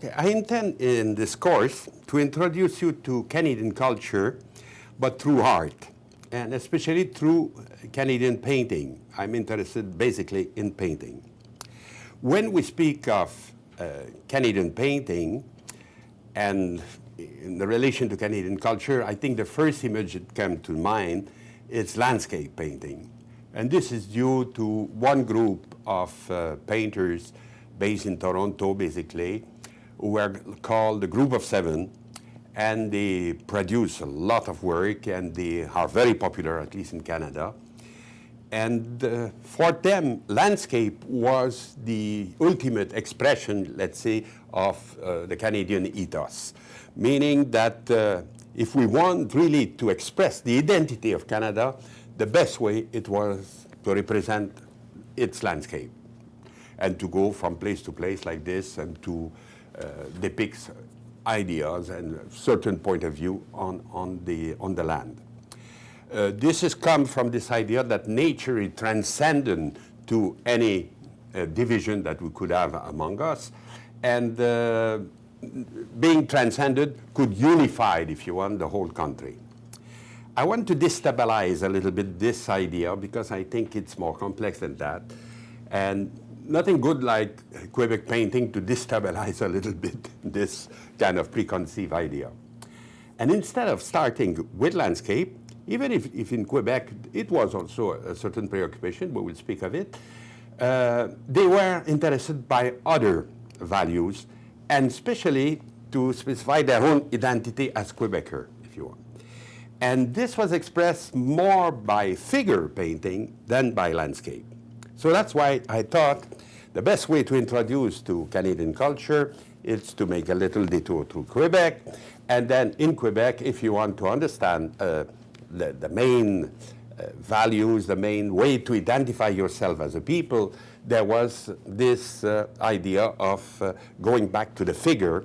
Okay, I intend in this course to introduce you to Canadian culture, but through art, and especially through Canadian painting. I'm interested basically in painting. When we speak of Canadian painting and in the relation to Canadian culture, I think the first image that comes to mind is landscape painting. And this is due to one group of painters based in Toronto, basically, who are called the Group of Seven, and they produce a lot of work, and they are very popular, at least in Canada. And for them, landscape was the ultimate expression, let's say, of the Canadian ethos, meaning that if we want really to express the identity of Canada, the best way it was to represent its landscape and to go from place to place like this and to depict ideas and a certain point of view on the land. This has come from this idea that nature is transcendent to any division that we could have among us, and being transcended could unify, if you want, the whole country. I want to destabilize a little bit this idea because I think it's more complex than that, and nothing good like Quebec painting to destabilize a little bit this kind of preconceived idea. And instead of starting with landscape, even if in Quebec it was also a certain preoccupation, we will speak of it, they were interested by other values, and especially to specify their own identity as Quebecer, if you want. And this was expressed more by figure painting than by landscape. So that's why I thought the best way to introduce to Canadian culture is to make a little detour through Quebec. And then in Quebec, if you want to understand the main values, the main way to identify yourself as a people, there was this idea of going back to the figure.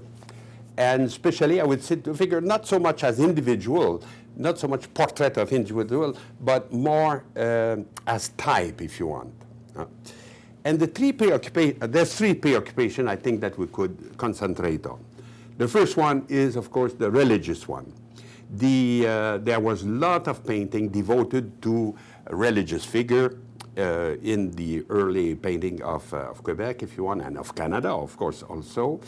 And especially, I would say the figure not so much as individual, not so much portrait of individual, but more as type, if you want. And there's three preoccupations I think that we could concentrate on. The first one is, of course, the religious one. There was a lot of painting devoted to a religious figure in the early painting of Quebec, if you want, and of Canada, of course, also.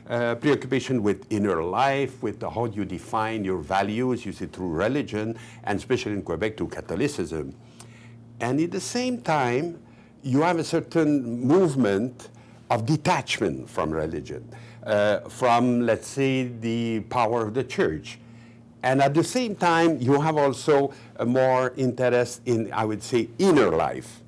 Preoccupation with inner life, with how you define your values, you see, through religion, and especially in Quebec, through Catholicism. And at the same time, you have a certain movement of detachment from religion, from, let's say, the power of the church. And at the same time, you have also a more interest in, I would say, inner life.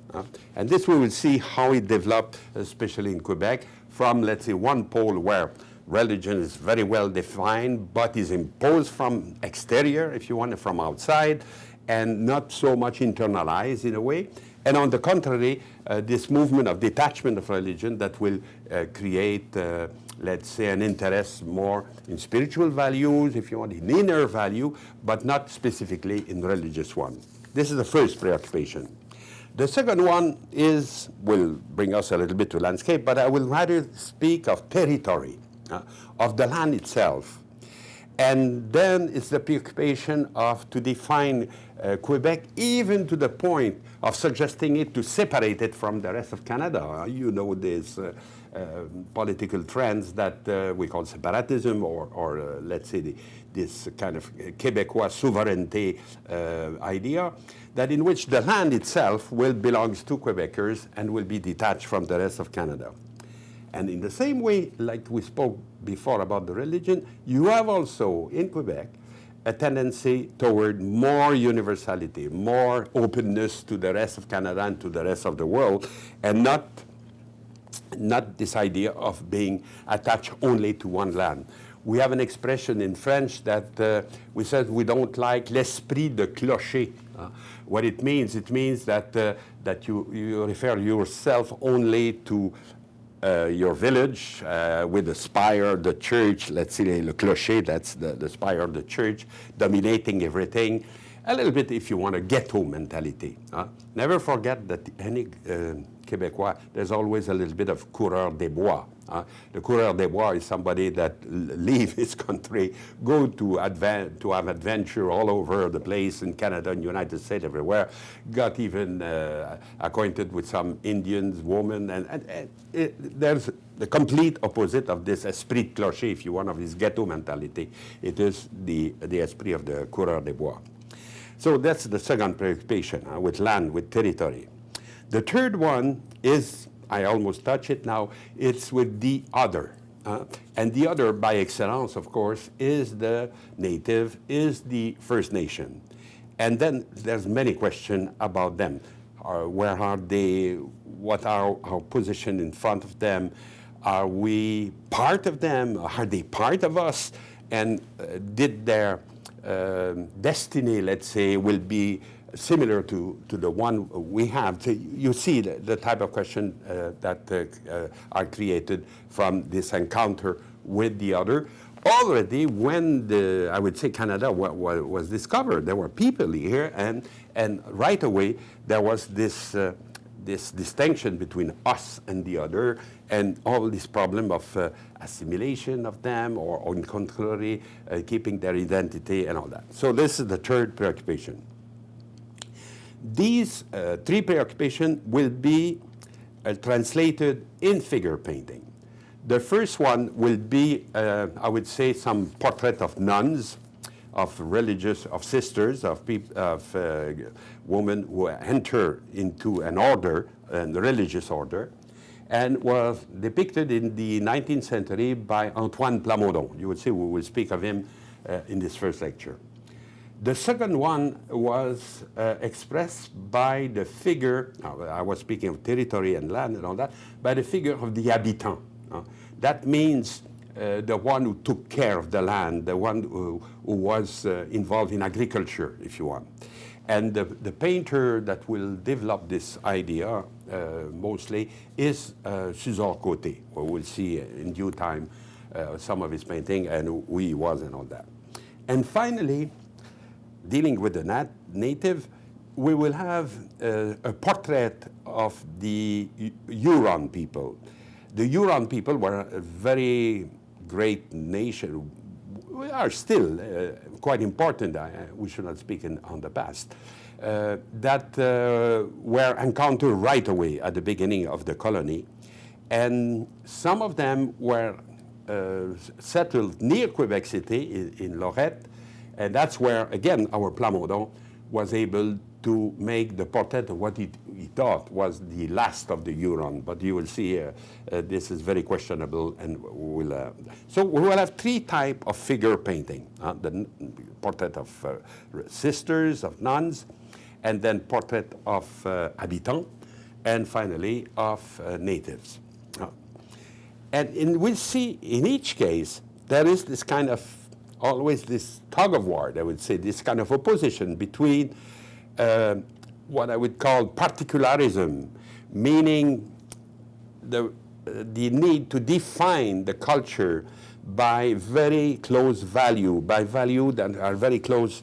And this we will see how it developed, especially in Quebec, from, let's say, one pole where religion is very well defined, but is imposed from exterior, if you want, from outside, and not so much internalized in a way. And on the contrary, this movement of detachment of religion that will create, let's say, an interest more in spiritual values, if you want, in inner value, but not specifically in religious one. This is the first preoccupation. The second one will bring us a little bit to landscape, but I will rather speak of territory, of the land itself. And then it's the preoccupation to define Quebec, even to the point of suggesting it to separate it from the rest of Canada. You know, there's political trends that we call separatism, or let's say this kind of Quebecois souveraineté idea, that in which the land itself will belong to Quebecers and will be detached from the rest of Canada. And in the same way, like we spoke before about the religion, you have also in Quebec a tendency toward more universality, more openness to the rest of Canada and to the rest of the world, and not this idea of being attached only to one land. We have an expression in French that we said we don't like l'esprit de clocher. What it means that you refer yourself only to your village with the spire, the church, let's say le clocher, that's the spire of the church, dominating everything. A little bit, if you want, a ghetto mentality. Never forget that any Québécois, there's always a little bit of coureur des bois. The coureur des bois is somebody that leave his country, go to have adventure all over the place in Canada and United States, everywhere, got even acquainted with some Indians, women, and there's the complete opposite of this esprit de clocher, if you want, of this ghetto mentality. It is the esprit of the coureur des bois. So that's the second preoccupation, with land, with territory. The third one is, I almost touch it now, it's with the other. And the other, by excellence, of course, is the native, is the First Nation. And then there's many questions about them. Where are they? What are our position in front of them? Are we part of them? Are they part of us? And did their destiny, let's say, will be similar to the one we have? So you see the type of question that are created from this encounter with the other. Already when I would say Canada was discovered, there were people here, and right away there was this distinction between us and the other, and all this problem of assimilation of them, or on contrary, keeping their identity and all that. So this is the third preoccupation. These three preoccupations will be translated in figure painting. The first one will be, I would say, some portrait of nuns, of religious, of sisters, of women who enter into an order, a religious order, and was depicted in the 19th century by Antoine Lamonde. You would see we will speak of him in this first lecture. The second one was expressed by the figure, I was speaking of territory and land and all that, by the figure of the habitant. That means the one who took care of the land, the one who was involved in agriculture, if you want. And the painter that will develop this idea mostly is Suzor Côté, where we'll see in due time some of his painting and who he was and all that. And finally, dealing with the native, we will have a portrait of the Huron people. The Huron people were a very great nation. We are still quite important. We should not speak on the past. That were encountered right away at the beginning of the colony. And some of them were settled near Quebec City in Lorette. And that's where, again, our Plamondon was able to make the portrait of what he thought was the last of the Huron. But you will see this is very questionable. And so we will have three types of figure painting. The portrait of sisters, of nuns, and then portrait of habitants, and finally of natives. And we'll see in each case, there is this kind of, always this tug of war, I would say, this kind of opposition between what I would call particularism, meaning the need to define the culture by very close value, by value that are very close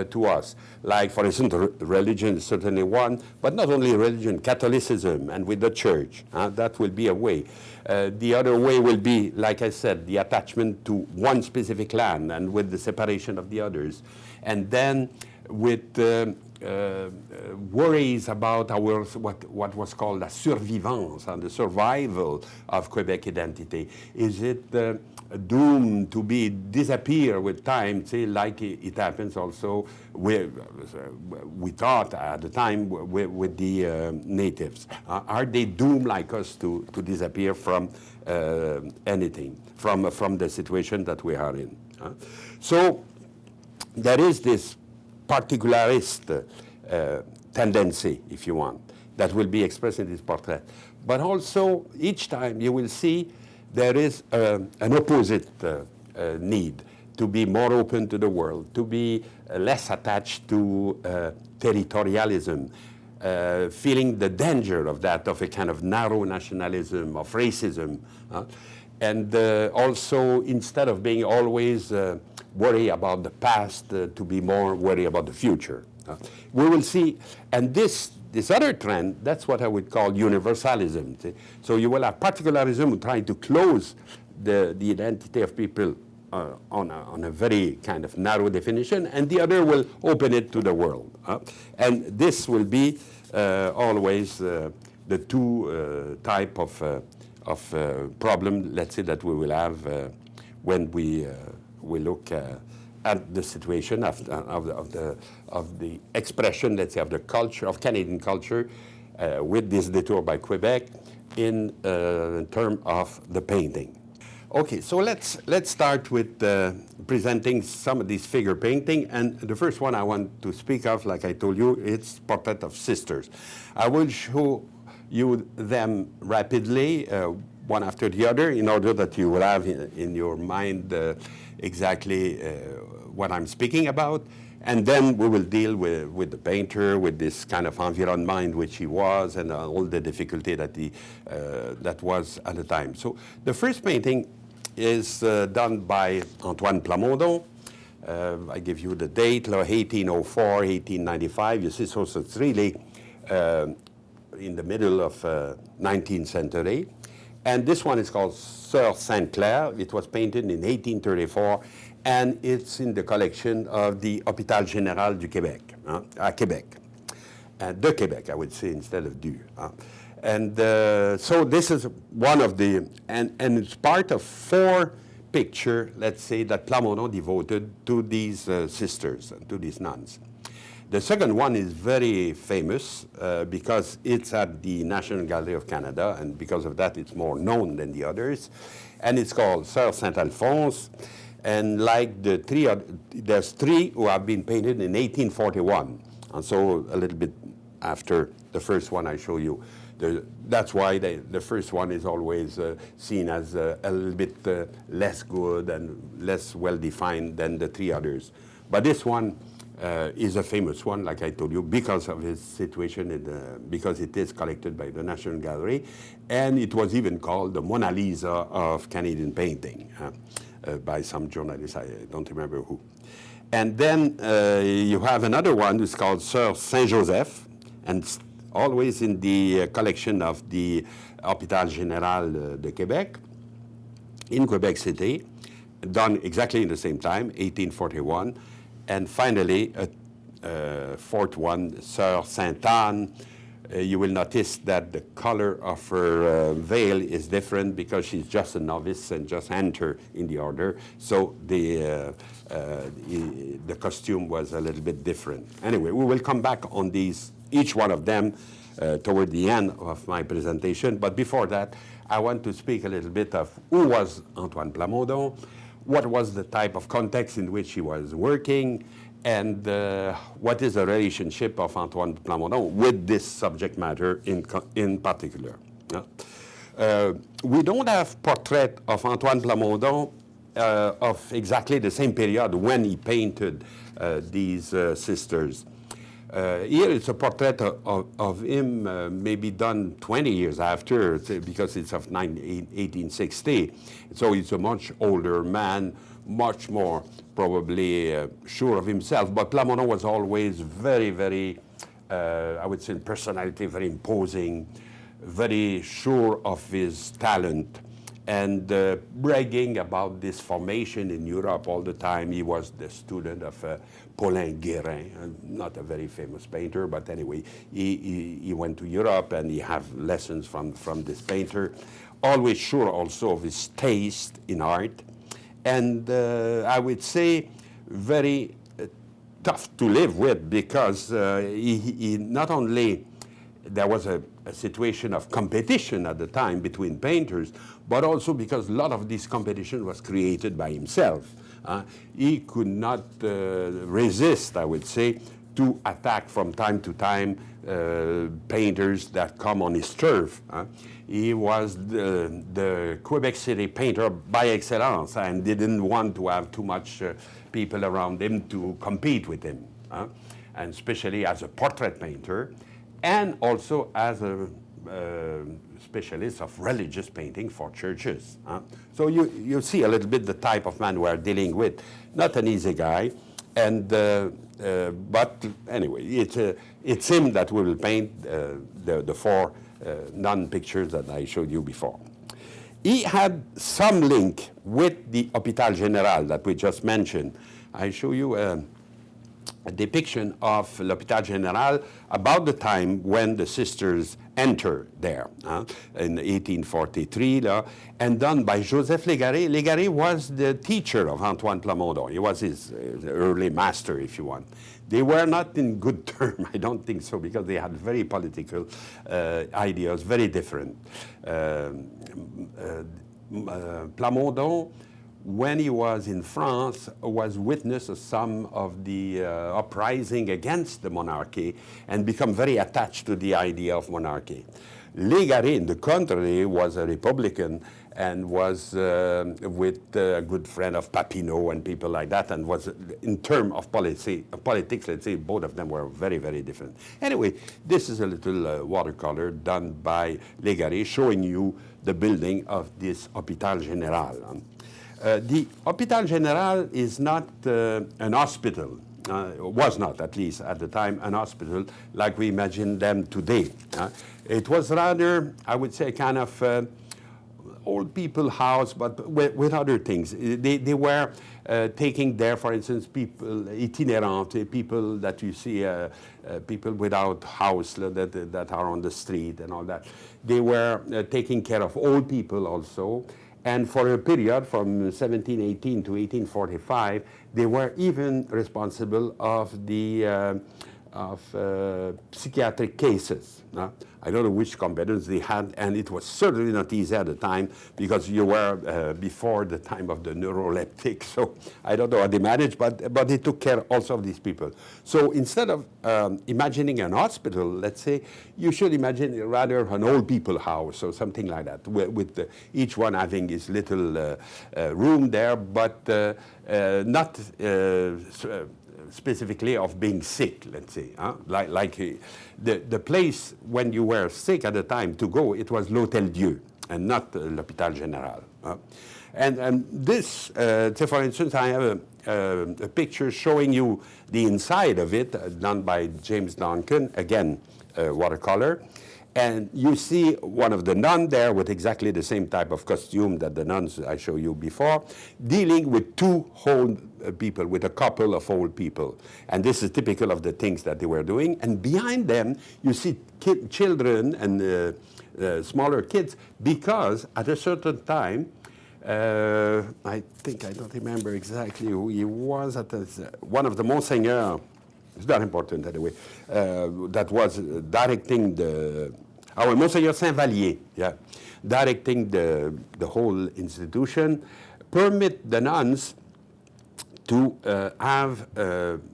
to us. Like, for instance, religion is certainly one, but not only religion, Catholicism, and with the church. That will be a way. The other way will be, like I said, the attachment to one specific land and with the separation of the others. And then with worries about our, what was called la survivance, and the survival of Quebec identity. Is it doomed to disappear with time, say, like it happens also we thought at the time with the natives. Are they doomed like us to disappear from anything, from the situation that we are in? So there is this particularist tendency, if you want, that will be expressed in this portrait. But also, each time you will see there is an opposite need to be more open to the world, to be less attached to territorialism, feeling the danger of that, of a kind of narrow nationalism, of racism. And also, instead of being always worry about the past, to be more worried about the future. We will see, and this this other trend, that's what I would call universalism. See? So you will have particularism trying to close the identity of people on a very kind of narrow definition, and the other will open it to the world. And this will be always the two type of problem, let's say, that we will have when we look at the situation of the expression, let's say, of the culture, of Canadian culture, with this detour by Quebec in terms of the painting. Okay, so let's start with presenting some of these figure painting, and the first one I want to speak of, like I told you, it's Portrait of Sisters. I will show you them rapidly, one after the other, in order that you will have in your mind exactly what I'm speaking about, and then we will deal with the painter, with this kind of environment in which he was, and all the difficulty that that was at the time. So the first painting is done by Antoine Lamonde. I give you the date, 1804, 1895. You see, so it's really in the middle of 19th century. And this one is called Sœur Sainte-Claire. It was painted in 1834, and it's in the collection of the Hôpital Général du Québec, à Québec. De Québec, I would say, instead of du. And so this is one of the, and it's part of 4 pictures, let's say, that Lamonde devoted to these sisters, to these nuns. The second one is very famous because it's at the National Gallery of Canada, and because of that it's more known than the others. And it's called Sœur Saint-Alphonse. And like the 3, there's 3 who have been painted in 1841. And so a little bit after the first one I show you. That's why the first one is always seen as a little bit less good and less well-defined than the 3 others. But this one is a famous one, like I told you, because of his situation, because it is collected by the National Gallery, and it was even called the Mona Lisa of Canadian painting by some journalists, I don't remember who. And then you have another one who's called Sœur Saint-Joseph, and always in the collection of the Hôpital Général de Québec, in Quebec City, done exactly in the same time, 1841. And finally, a 4th one, Sœur Sainte-Anne. You will notice that the color of her veil is different because she's just a novice and just entered in the order. So the costume was a little bit different. Anyway, we will come back on these, each one of them, toward the end of my presentation. But before that, I want to speak a little bit of who was Antoine Lamonde, what was the type of context in which he was working, and what is the relationship of Antoine Lamonde with this subject matter in particular. We don't have portrait of Antoine Lamonde of exactly the same period when he painted these sisters. Here it's a portrait of him maybe done 20 years after, because it's of 1860. So he's a much older man, much more probably sure of himself. But Lamonde was always very, very, I would say, personality, very imposing, very sure of his talent, and bragging about this formation in Europe all the time. He was the student of Paulin Guérin, not a very famous painter, but anyway, he went to Europe and he had lessons from this painter. Always sure also of his taste in art, and I would say very tough to live with, because he not only, there was a situation of competition at the time between painters, but also because a lot of this competition was created by himself. He could not resist, I would say, to attack from time to time painters that come on his turf. He was the Quebec City painter by excellence, and didn't want to have too much people around him to compete with him, and especially as a portrait painter, and also as a specialist of religious painting for churches. So you see a little bit the type of man we are dealing with. Not an easy guy. But anyway, it's him that will paint the four nun pictures that I showed you before. He had some link with the Hôpital Général that we just mentioned. I show you a depiction of l'Hôpital Général about the time when the sisters enter there in 1843, and done by Joseph Légaré. Légaré was the teacher of Antoine Lamonde. He was his early master, if you want. They were not in good terms, I don't think so, because they had very political ideas, very different. Plamondon, when he was in France, was witness of some of the uprising against the monarchy and become very attached to the idea of monarchy. Légaré, in the contrary, was a Republican and was with a good friend of Papineau and people like that, and was, in terms of politics, let's say, both of them were very, very different. Anyway, this is a little watercolor done by Légaré showing you the building of this Hôpital Général. The Hôpital Général is not an hospital, was not, at least at the time, an hospital like we imagine them today. It was rather, I would say, kind of old people house, but with other things. They were taking there, for instance, people itinérants, people that you see, people without house that are on the street and all that. They were taking care of old people also. And for a period from 1718 to 1845, they were even responsible of the psychiatric cases. I don't know which competence they had, and it was certainly not easy at the time because you were before the time of the neuroleptic. So I don't know how they managed, but they took care also of these people. So instead of imagining an hospital, let's say, you should imagine rather an old people house or something like that, with each one having his little room there, but not specifically of being sick, let's say. Like the place when you were sick at the time to go, it was l'Hôtel Dieu and not l'Hôpital Général. And this, say for instance, I have a picture showing you the inside of it, done by James Duncan, again, watercolor. And you see one of the nuns there with exactly the same type of costume that the nuns I showed you before, dealing with two old people, with a couple of old people. And this is typical of the things that they were doing. And behind them, you see children and smaller kids, because at a certain time, I think, I don't remember exactly who he was, one of the Monseigneur, it's not important anyway, that was directing Monseigneur Saint-Vallier, yeah, directing the whole institution, permit the nuns to have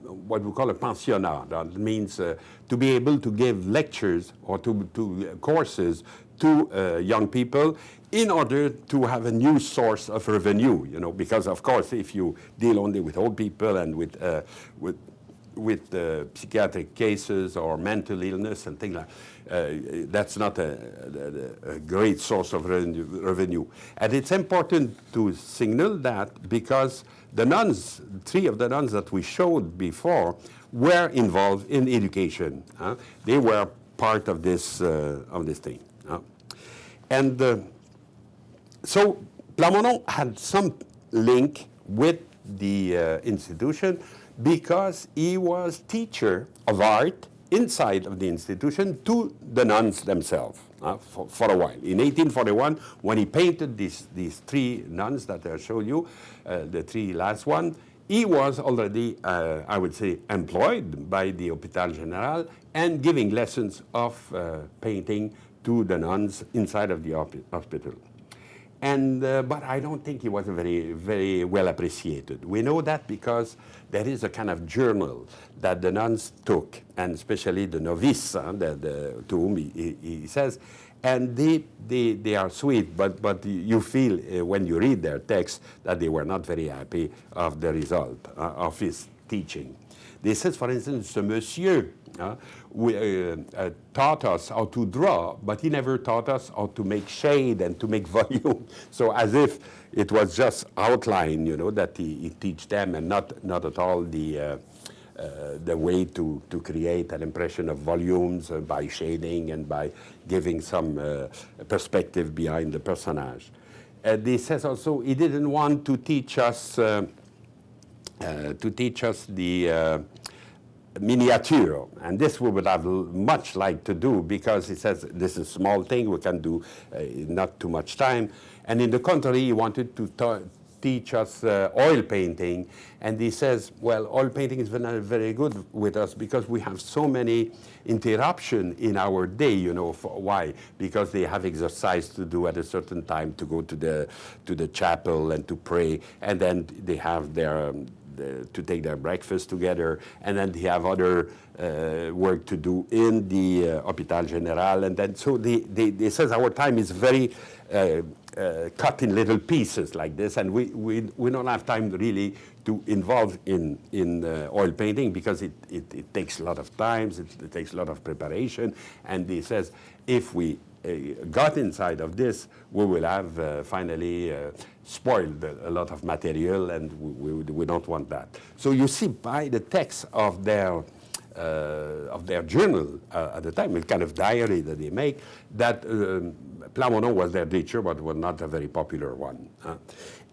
what we call a pensionnat. That means to be able to give lectures or to courses to young people in order to have a new source of revenue, you know, because of course if you deal only with old people and with psychiatric cases or mental illness and things like that, that's not a great source of revenue. And it's important to signal that because the nuns, three of the nuns that we showed before, were involved in education. They were part of this thing. And so Plamondon had some link with the institution because he was teacher of art inside of the institution to the nuns themselves for a while. In 1841, when he painted these three nuns that I showed you, the three last one, he was already, I would say, employed by the Hôpital Général and giving lessons of painting to the nuns inside of the hospital. And, but I don't think he was very, very well appreciated. We know that because there is a kind of journal that the nuns took, and especially the novice, to whom he says, and they are sweet, but you feel when you read their text that they were not very happy of the result of his teaching. They says, for instance, ce monsieur taught us how to draw, but he never taught us how to make shade and to make volume. So as if it was just outline, you know, that he teach them, and not at all the way to create an impression of volumes by shading and by giving some perspective behind the personage. He says also he didn't want to teach us the miniature, and this we would have much liked to do, because he says this is a small thing we can do, not too much time. And in the contrary, he wanted to teach us oil painting, and he says, well, oil painting is very, very good with us because we have so many interruptions in our day, you know. Why? Because they have exercise to do at a certain time, to go to the chapel and to pray, and then they have their to take their breakfast together, and then they have other work to do in the Hôpital Général, and then so they says our time is very cut in little pieces like this, and we don't have time really to involve in oil painting, because it takes a lot of time, it takes a lot of preparation, and he says if we got inside of this, we will have finally spoiled a lot of material, and we don't want that. So you see by the text of their journal at the time, a kind of diary that they make, that Plano was their teacher, but was not a very popular one.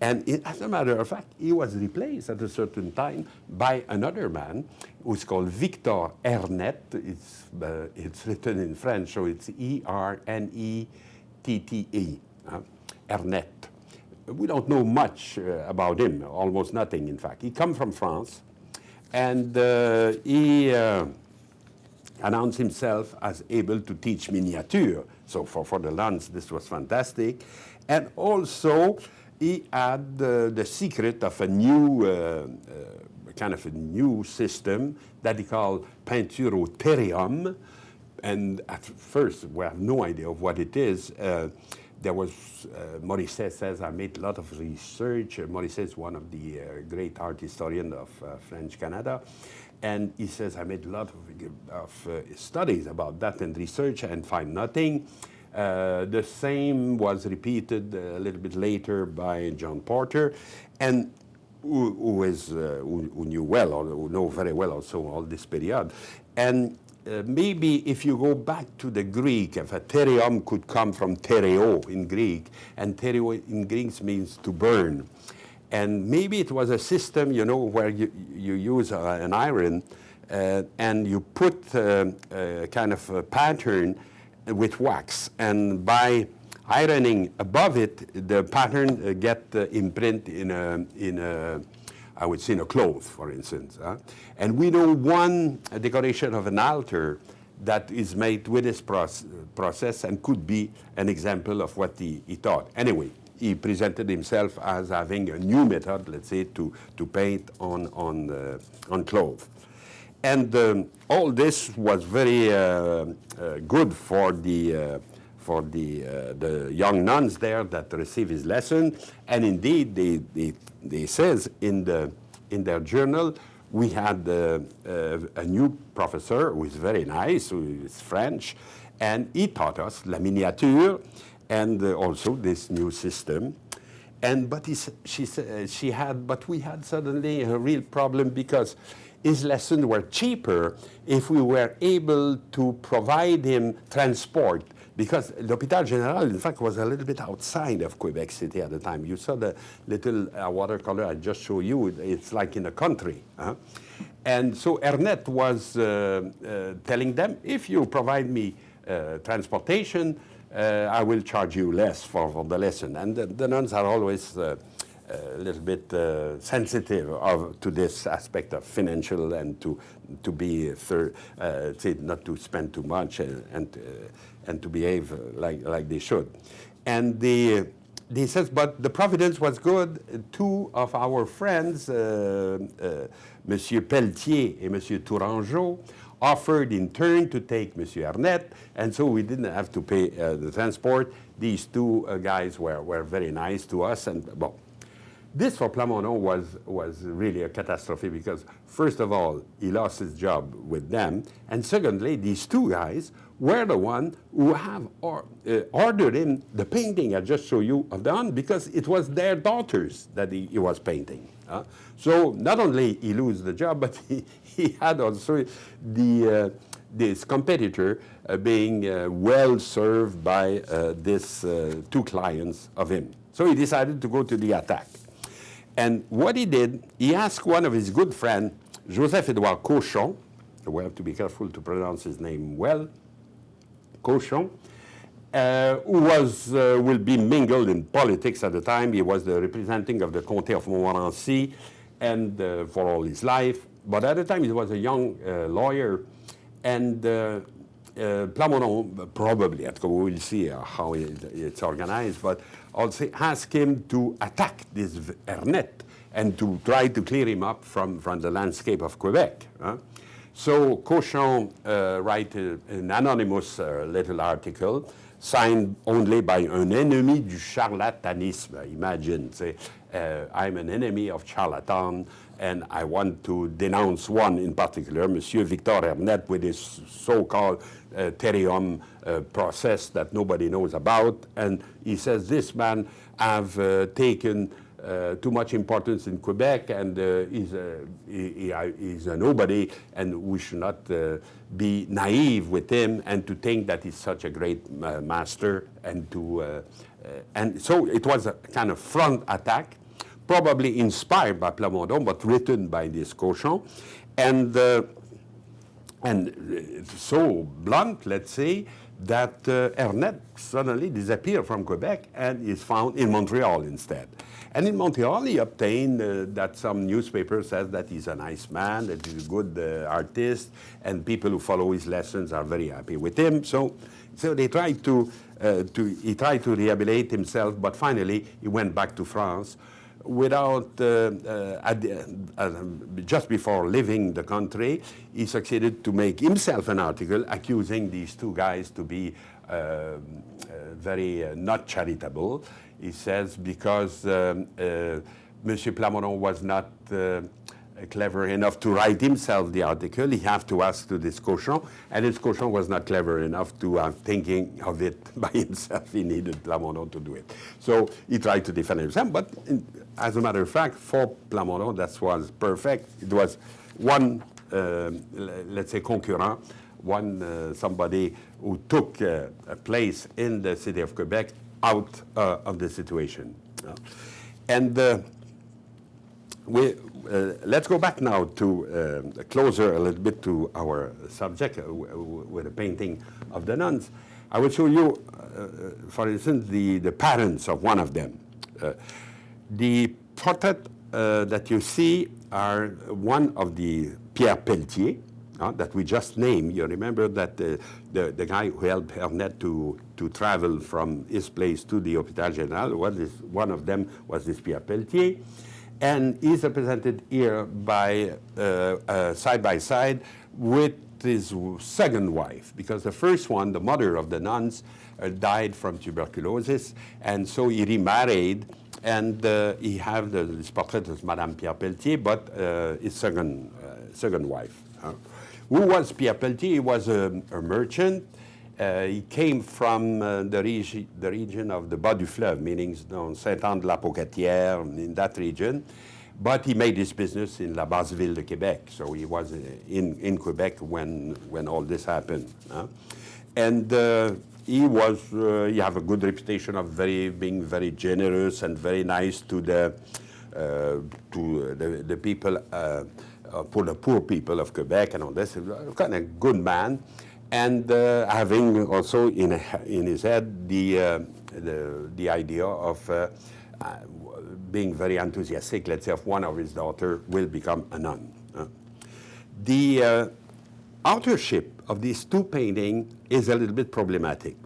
And as a matter of fact, he was replaced at a certain time by another man who's called Victor Ernet. It's written in French, so it's Ernettete, Ernet. We don't know much about him, almost nothing, in fact. He comes from France, and he announced himself as able to teach miniature. So for the Nuns, this was fantastic. And also, he had the secret of a new, kind of a new system that he called peinture au terreum. And at first, we have no idea of what it is. There was, Morisset says, I made a lot of research. Morisset is one of the great art historians of French Canada. And he says, I made a lot of studies about that and research and find nothing. The same was repeated a little bit later by John Porter, and who knew well, or who know very well also all this period. And maybe if you go back to the Greek, if a terium could come from tereo in Greek, and tereo in Greek means to burn. And maybe it was a system, you know, where you use an iron and you put a kind of a pattern with wax, and by ironing above it, the pattern get imprint in a I would say in a cloth, for instance. And we know one decoration of an altar that is made with this process and could be an example of what he taught. Anyway, he presented himself as having a new method, let's say, to paint on cloth. And all this was very good for the young nuns there that received his lesson. And indeed, they says in their journal, we had a new professor who is very nice, who is French, and he taught us la miniature and also this new system. But we had suddenly a real problem, because his lessons were cheaper if we were able to provide him transport, because l'Hôpital Général, in fact, was a little bit outside of Quebec City at the time. You saw the little watercolor I just showed you. It's like in a country. And so Ernet was telling them, if you provide me transportation, I will charge you less for the lesson. And the nuns are always a little bit sensitive to this aspect of financial, and to be not to spend too much and to behave like they should. And he says, but the providence was good. Two of our friends, Monsieur Pelletier and Monsieur Tourangeau, offered in turn to take Monsieur Ernet, and so we didn't have to pay the transport. These two guys were very nice to us, and well, This for Plamondon was really a catastrophe because, first of all, he lost his job with them, and secondly, these two guys were the one who have ordered him the painting I just showed you of the Hun because it was their daughters that he was painting. So not only he lose the job, but he had also this competitor being well served by these two clients of him. So he decided to go to the attack. And what he did, he asked one of his good friends, Joseph-Édouard Cauchon, we have to be careful to pronounce his name well, Cauchon, who will be mingled in politics at the time. He was the representing of the Comté of Montmorency and for all his life. But at the time, he was a young lawyer. And Plamondon probably, we'll see how it's organized, but also asked him to attack this Ernet and to try to clear him up from the landscape of Quebec. So Cauchon write an anonymous little article signed only by un ennemi du charlatanisme. Imagine, say, I'm an enemy of charlatan, and I want to denounce one in particular, Monsieur Victor Ernet, with his so-called Therium process that nobody knows about. And he says this man have taken too much importance in Quebec, and he's a nobody, and we should not be naive with him and to think that he's such a great master. And so it was a kind of front attack, probably inspired by Plamondon, but written by this Cauchon, and so blunt, let's say, that Ernet suddenly disappeared from Quebec and is found in Montreal instead. And in Montreal, he obtained that some newspaper says that he's a nice man, that he's a good artist, and people who follow his lessons are very happy with him. So they tried he tried to rehabilitate himself, but finally he went back to France without, just before leaving the country, he succeeded to make himself an article accusing these two guys to be very not charitable. He says because Monsieur Plamondon was not clever enough to write himself the article, he have to ask to this Cauchon, and this Cauchon was not clever enough to thinking of it by himself. He needed Plamondon to do it. So he tried to defend himself, but as a matter of fact, for Plamondon, that was perfect. It was one, let's say, concurrent, somebody who took a place in the city of Quebec out of the situation. And let's go back now to closer a little bit to our subject with the painting of the nuns. I will show you, for instance, the parents of one of them. The portrait that you see are one of the Pierre Pelletier that we just named. You remember that the guy who helped Ernet to travel from his place to the Hôpital Général, one of them was this Pierre Pelletier. And he's represented here by side by side with his second wife, because the first one, the mother of the nuns, died from tuberculosis, and so he remarried, and he had this portrait of Madame Pierre Pelletier, but his second wife. Who was Pierre Pelletier? He was a merchant. He came from the region of the Bas du Fleuve, meaning Saint-Anne-de-la-Pocatière, in that region. But he made his business in La Basse-Ville de Quebec, so he was in Quebec when all this happened. And he have a good reputation of being very generous and very nice to the people, for the poor people of Quebec and all this. Kind of good man. And having also in his head the idea of being very enthusiastic, let's say, if one of his daughters will become a nun. The authorship of these two paintings is a little bit problematic.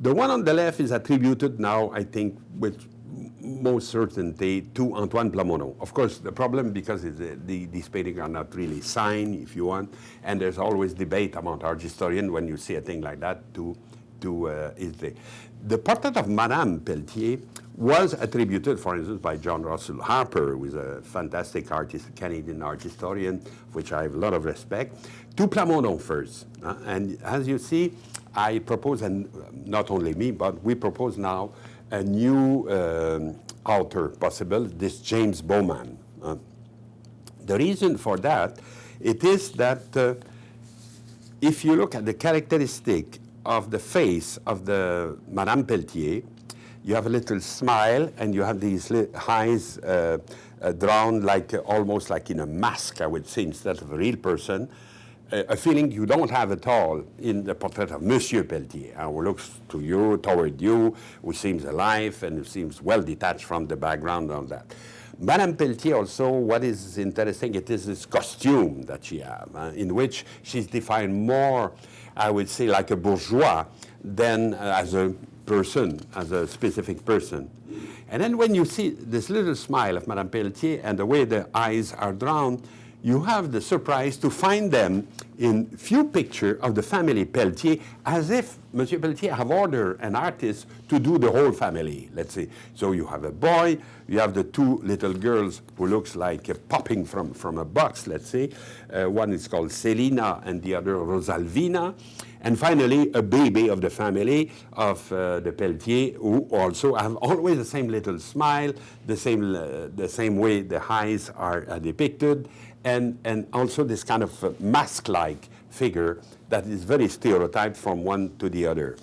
The one on the left is attributed now, I think, with most certainty to Antoine Lamonde. Of course, the problem, because these paintings are not really signed, if you want, and there's always debate among art historians when you see a thing like that to his day. The portrait of Madame Pelletier was attributed, for instance, by John Russell Harper, who is a fantastic artist, Canadian art historian, which I have a lot of respect, to Plamondon first. And as you see, I propose, and not only me, but we propose now a new author possible, this James Bowman. The reason for that, it is that if you look at the characteristic of the face of the Madame Pelletier, you have a little smile and you have these eyes drawn like almost like in a mask, I would say, instead of a real person. A feeling you don't have at all in the portrait of Monsieur Pelletier, who looks to you, toward you, who seems alive and who seems well detached from the background and all that. Madame Pelletier also, what is interesting, it is this costume that she has, in which she's defined more, I would say, like a bourgeois than as a person, as a specific person. And then when you see this little smile of Madame Pelletier and the way the eyes are drawn, you have the surprise to find them in few pictures of the family Pelletier, as if Monsieur Pelletier have ordered an artist to do the whole family, let's say. So you have a boy, you have the two little girls who looks like popping from a box, let's say. One is called Selina and the other Rosalvina. And finally, a baby of the family of the Pelletier, who also have always the same little smile, the same way the eyes are depicted, and also this kind of mask-like figure that is very stereotyped from one to the other.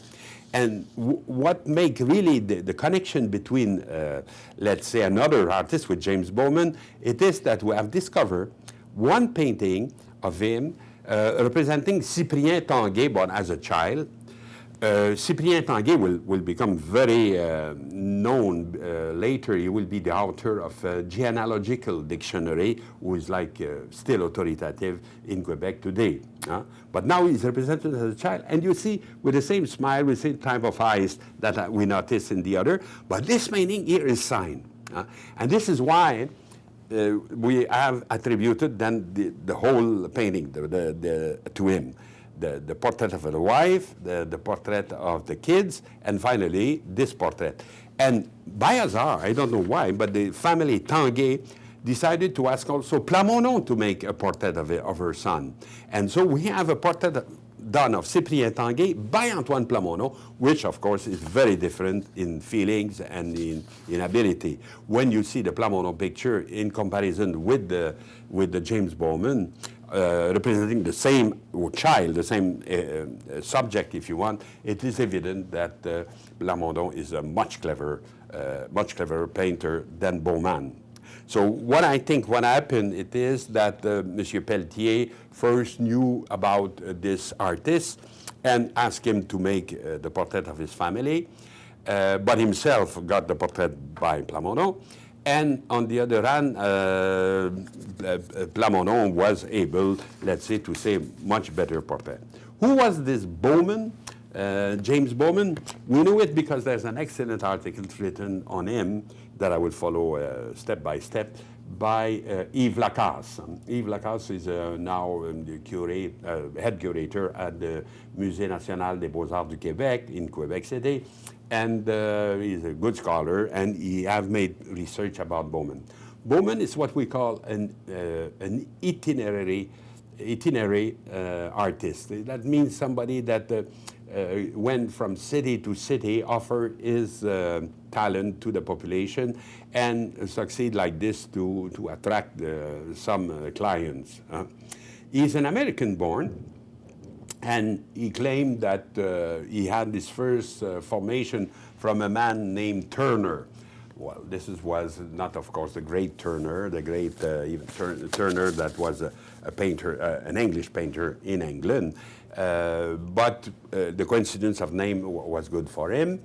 And what make really the connection between, let's say, another artist with James Bowman, it is that we have discovered one painting of him representing Cyprien Tanguay, born as a child. Cyprien Tanguay will become very known later. He will be the author of a genealogical dictionary, who is like still authoritative in Quebec today. But now he's represented as a child, and you see with the same smile, with the same type of eyes that we notice in the other. But this painting here is signed, and this is why we have attributed then the whole painting to him. The portrait of the wife, the portrait of the kids, and finally this portrait. And by hazard, I don't know why, but the family Tanguay decided to ask also Plamondon to make a portrait of her son. And so we have a portrait done of Cyprien Tanguay by Antoine Plamondon, which of course is very different in feelings and in ability. When you see the Plamondon picture in comparison with the James Bowman, representing the same child, the same subject, if you want, it is evident that Plamondon is a much cleverer painter than Bowman. So what I think what happened, it is that Monsieur Pelletier first knew about this artist and asked him to make the portrait of his family, but himself got the portrait by Plamondon. And on the other hand, Plamondon was able, let's say, to say much better portrait. Who was this Bowman? James Bowman? We know it because there's an excellent article written on him that I will follow step by step by Yves Lacasse. Yves Lacasse is now the head curator at the Musée National des Beaux-Arts du Québec in Quebec City. And he's a good scholar, and he have made research about Bowman. Bowman is what we call an itinerary artist. That means somebody that went from city to city, offered his talent to the population, and succeed like this to attract some clients. He's an American born. And he claimed that he had his first formation from a man named Turner. Well, was not, of course, the great Turner, the great Turner that was a painter, an English painter in England. But the coincidence of name was good for him.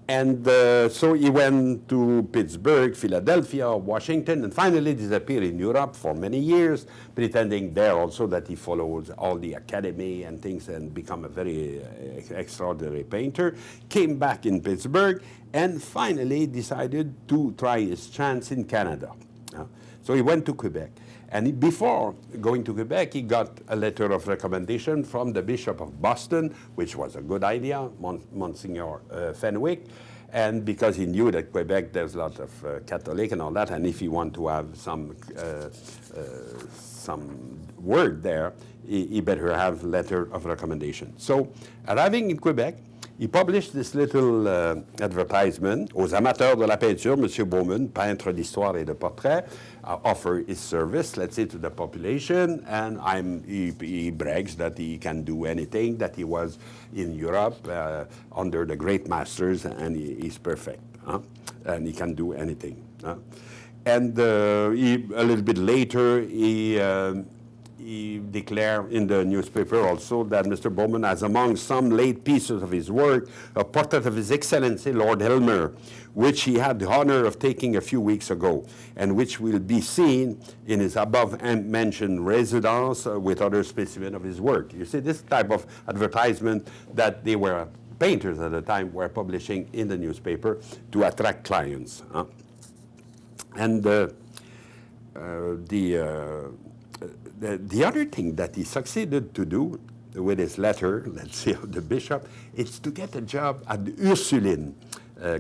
And so he went to Pittsburgh, Philadelphia, Washington, and finally disappeared in Europe for many years, pretending there also that he follows all the academy and things and become a very extraordinary painter. Came back in Pittsburgh and finally decided to try his chance in Canada. So he went to Quebec. And before going to Quebec, he got a letter of recommendation from the Bishop of Boston, which was a good idea, Monsignor Fenwick. And because he knew that Quebec, there's a lot of Catholic and all that, and if he want to have some word there, he better have letter of recommendation. So, arriving in Quebec, he published this little advertisement. Aux amateurs de la peinture, Monsieur Bowman, peintre d'histoire et de portrait, offer his service, let's say, to the population, and he brags that he can do anything, that he was in Europe under the great masters, and he's perfect, and he can do anything. And a little bit later, he declared in the newspaper also that Mr. Bowman has among some late pieces of his work a portrait of His Excellency Lord Helmer, which he had the honor of taking a few weeks ago, and which will be seen in his above-mentioned residence with other specimens of his work. You see, this type of advertisement that they were painters at the time were publishing in the newspaper to attract clients. And the other thing that he succeeded to do with his letter, let's say, of the bishop, is to get a job at the Ursuline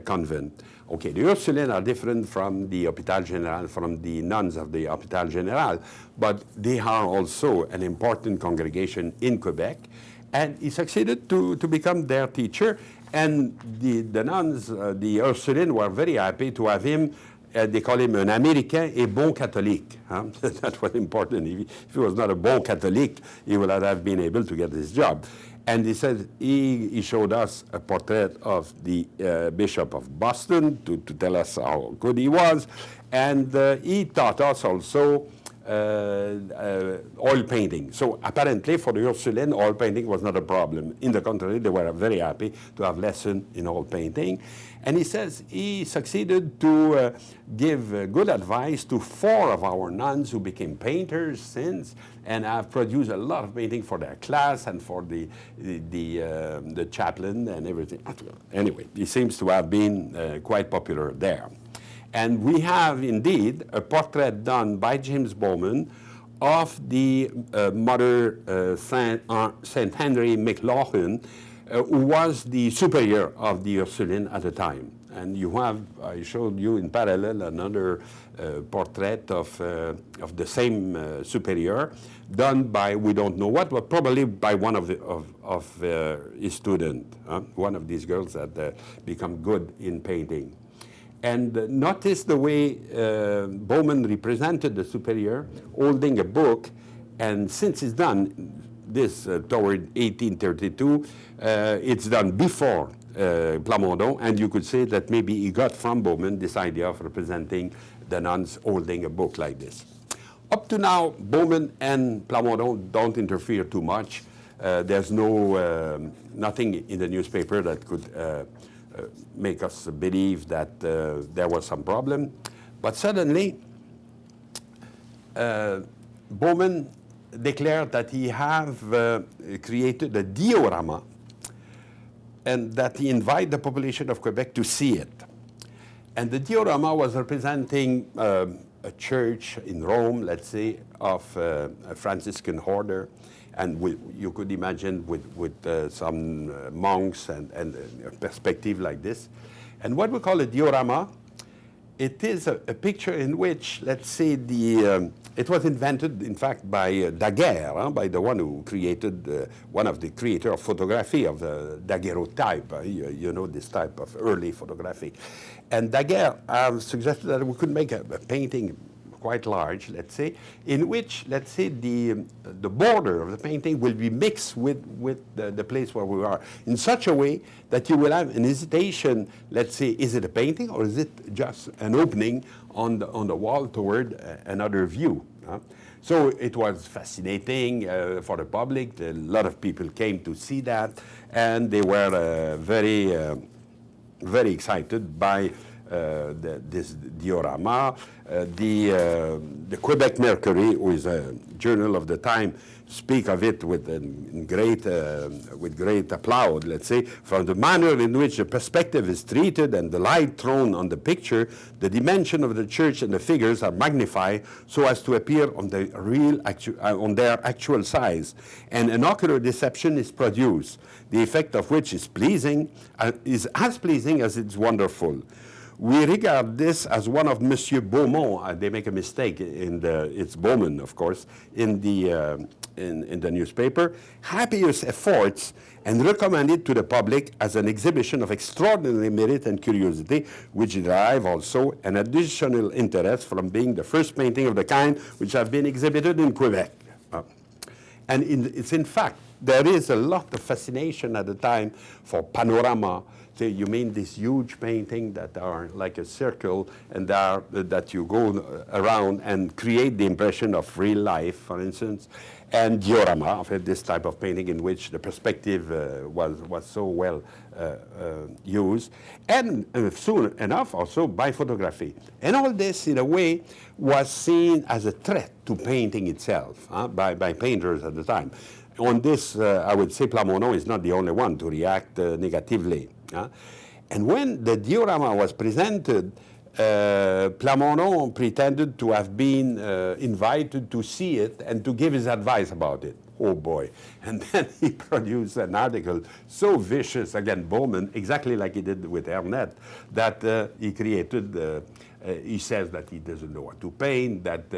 convent. Okay, the Ursulines are different from the Hôpital Général, from the nuns of the Hôpital Général, but they are also an important congregation in Quebec, and he succeeded to become their teacher, and the nuns, the Ursulines, were very happy to have him. They call him un Américain et bon catholique. That was important. If he was not a bon catholique, he would not have been able to get this job. And he said he showed us a portrait of the Bishop of Boston to tell us how good he was. And he taught us also oil painting. So apparently for the Ursuline, oil painting was not a problem. In the contrary, they were very happy to have lessons in oil painting. And he says he succeeded to give good advice to 4 of our nuns who became painters since, and have produced a lot of painting for their class and for the chaplain and everything. Anyway, he seems to have been quite popular there. And we have indeed a portrait done by James Bowman of the Mother Saint Henry McLaughlin, who was the superior of the Ursuline at the time. And you have, I showed you in parallel another portrait of the same superior, done by we don't know what, but probably by one of his students, one of these girls that become good in painting. And notice the way Bowman represented the superior holding a book, and since it's done, this toward 1832, it's done before Plamondon, and you could say that maybe he got from Bowman this idea of representing the nuns holding a book like this. Up to now, Bowman and Plamondon don't interfere too much. There's nothing in the newspaper that could make us believe that there was some problem. But suddenly, Bowman declared that he have created a diorama, and that he invited the population of Quebec to see it. And the diorama was representing a church in Rome, let's say, of a Franciscan order, and you could imagine with some monks and a perspective like this. And what we call a diorama, it is a picture in which, let's say, it was invented, in fact, by Daguerre, by the one who created, one of the creator of photography, of the daguerreotype. You know, this type of early photography. And Daguerre suggested that we could make a painting quite large, let's say, in which, let's say, the border of the painting will be mixed with the place where we are, in such a way that you will have an hesitation, let's say, is it a painting or is it just an opening on the wall toward another view? So it was fascinating for the public. A lot of people came to see that, and they were very excited by this diorama. The Quebec Mercury, who is a journal of the time, speak of it with great applause, let's say, from the manner in which the perspective is treated and the light thrown on the picture, the dimension of the church and the figures are magnified so as to appear on the on their actual size, and an ocular deception is produced, the effect of which is pleasing, is as pleasing as it's wonderful. We regard this as one of Monsieur Bowman. They make a mistake it's Bowman, of course, in the newspaper. Happiest efforts, and recommend it to the public as an exhibition of extraordinary merit and curiosity, which derive also an additional interest from being the first painting of the kind which have been exhibited in Quebec. And it's in fact, there is a lot of fascination at the time for panorama. So you mean this huge painting that are like a circle and that you go around and create the impression of real life, for instance, and diorama, this type of painting in which the perspective was so well used, and soon enough also by photography. And all this, in a way, was seen as a threat to painting itself by painters at the time. On this, I would say Plano is not the only one to react negatively. And when the diorama was presented, Plano pretended to have been invited to see it and to give his advice about it. Oh boy. And then he produced an article so vicious, again, Bowman, exactly like he did with ARTH, that he created, he says that he doesn't know what to paint, that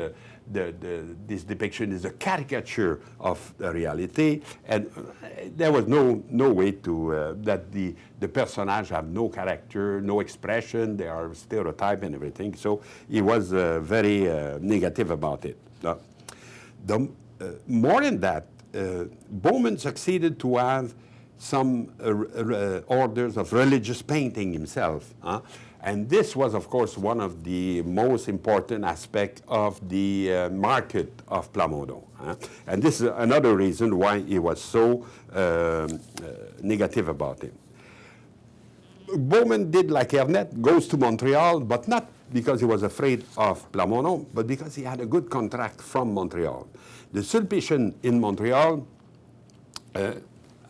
this depiction is a caricature of the reality, and there was no way to, that the personages have no character, no expression, they are stereotyped and everything, so he was very negative about it. More than that, Bowman succeeded to have some orders of religious painting himself. And this was, of course, one of the most important aspects of the market of Plano. And this is another reason why he was so negative about it. Bowman did like ARTH, goes to Montreal, but not because he was afraid of Plano, but because he had a good contract from Montreal. The Sulpician in Montreal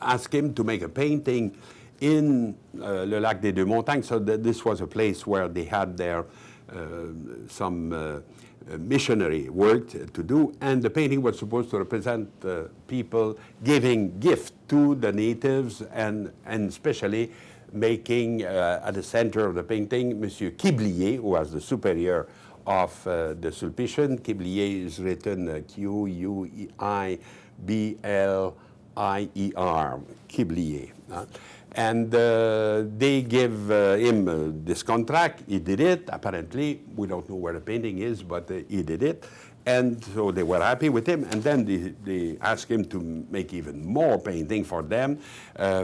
asked him to make a painting in Le Lac des Deux Montagnes, so that this was a place where they had their some missionary work to do, and the painting was supposed to represent people giving gift to the natives, and especially making at the center of the painting Monsieur Quiblier, who was the superior of the Sulpician. Quiblier is written Q-U-I-B-L-I-E-R, Quiblier. And they give him this contract. He did it. Apparently, we don't know where the painting is, but he did it. And so they were happy with him. And then they asked him to make even more painting for them.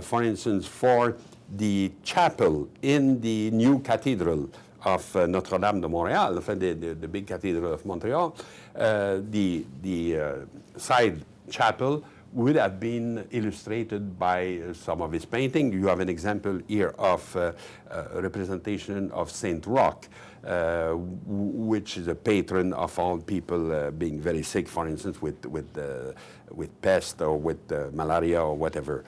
For instance, for the chapel in the new cathedral of Notre-Dame de Montréal, the big cathedral of Montreal, the side chapel would have been illustrated by some of his painting. You have an example here of a representation of Saint Roch, which is a patron of all people being very sick, for instance, with pest or with malaria or whatever.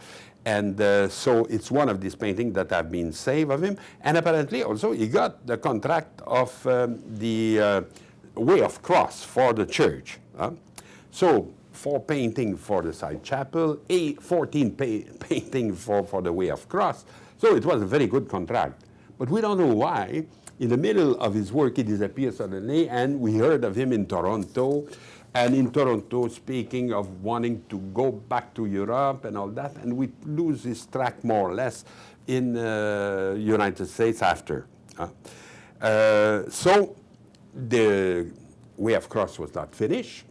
And so it's one of these paintings that have been saved of him. And apparently also he got the contract of the Way of Cross for the church. So 4 painting for the side chapel, 14 painting for the Way of Cross. So it was a very good contract. But we don't know why. In the middle of his work, he disappeared suddenly, and we heard of him in Toronto. And in Toronto, speaking of wanting to go back to Europe and all that, and we lose his track more or less in the United States after. So the Way of Cross was not finished.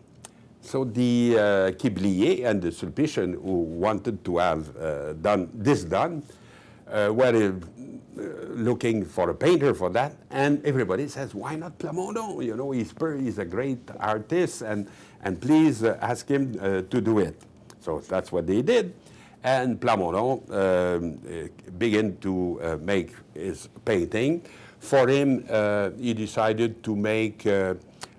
So the Quiblier and the Sulpician, who wanted to have done, were looking for a painter for that, and everybody says, why not Plano? You know, he's a great artist, and please ask him to do it. So that's what they did, and Plano began to make his painting. For him, he decided to make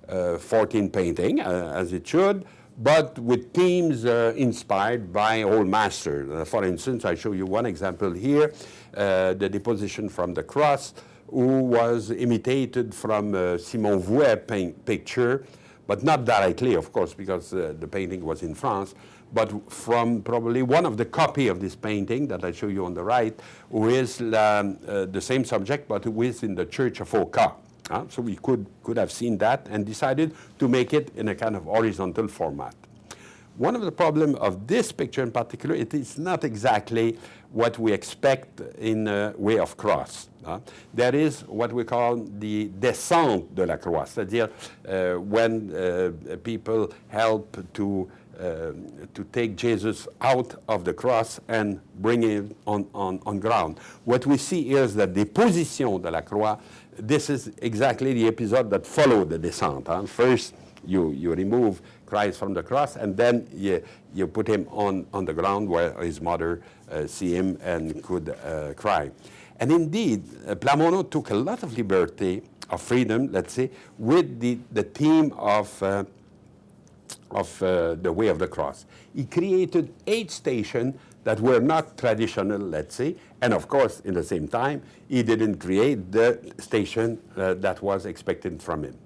14 painting, as it should, but with themes inspired by old masters. For instance, I show you one example here, the Deposition from the Cross, who was imitated from Simon Vouet's picture, but not directly, of course, because the painting was in France, but from probably one of the copy of this painting that I show you on the right, who is the same subject, but who is in the Church of Oka. So we could have seen that and decided to make it in a kind of horizontal format. One of the problems of this picture in particular, it is not exactly what we expect in a way of cross. There is what we call the descente de la croix, c'est-à-dire when people help to take Jesus out of the cross and bring him on ground. What we see here is the déposition de la croix. This is exactly the episode that followed the descent. First, you remove Christ from the cross, and then you put him on the ground where his mother see him and could cry. And indeed, Plano took a lot of liberty, of freedom, let's say, with the theme of the Way of the Cross. He created 8 stations that were not traditional, let's say, and of course, in the same time, he didn't create the station that was expected from him.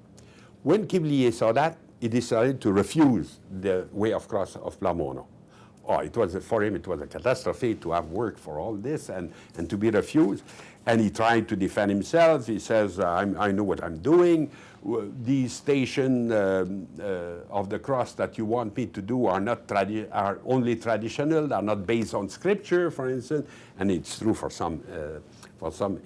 When Quiblier saw that, he decided to refuse the Way of Cross of Plano. For him, it was a catastrophe to have worked for all this and to be refused. And he tried to defend himself. He says, I know what I'm doing. These stations of the cross that you want me to do are only traditional, are not based on scripture, for instance. And it's true for some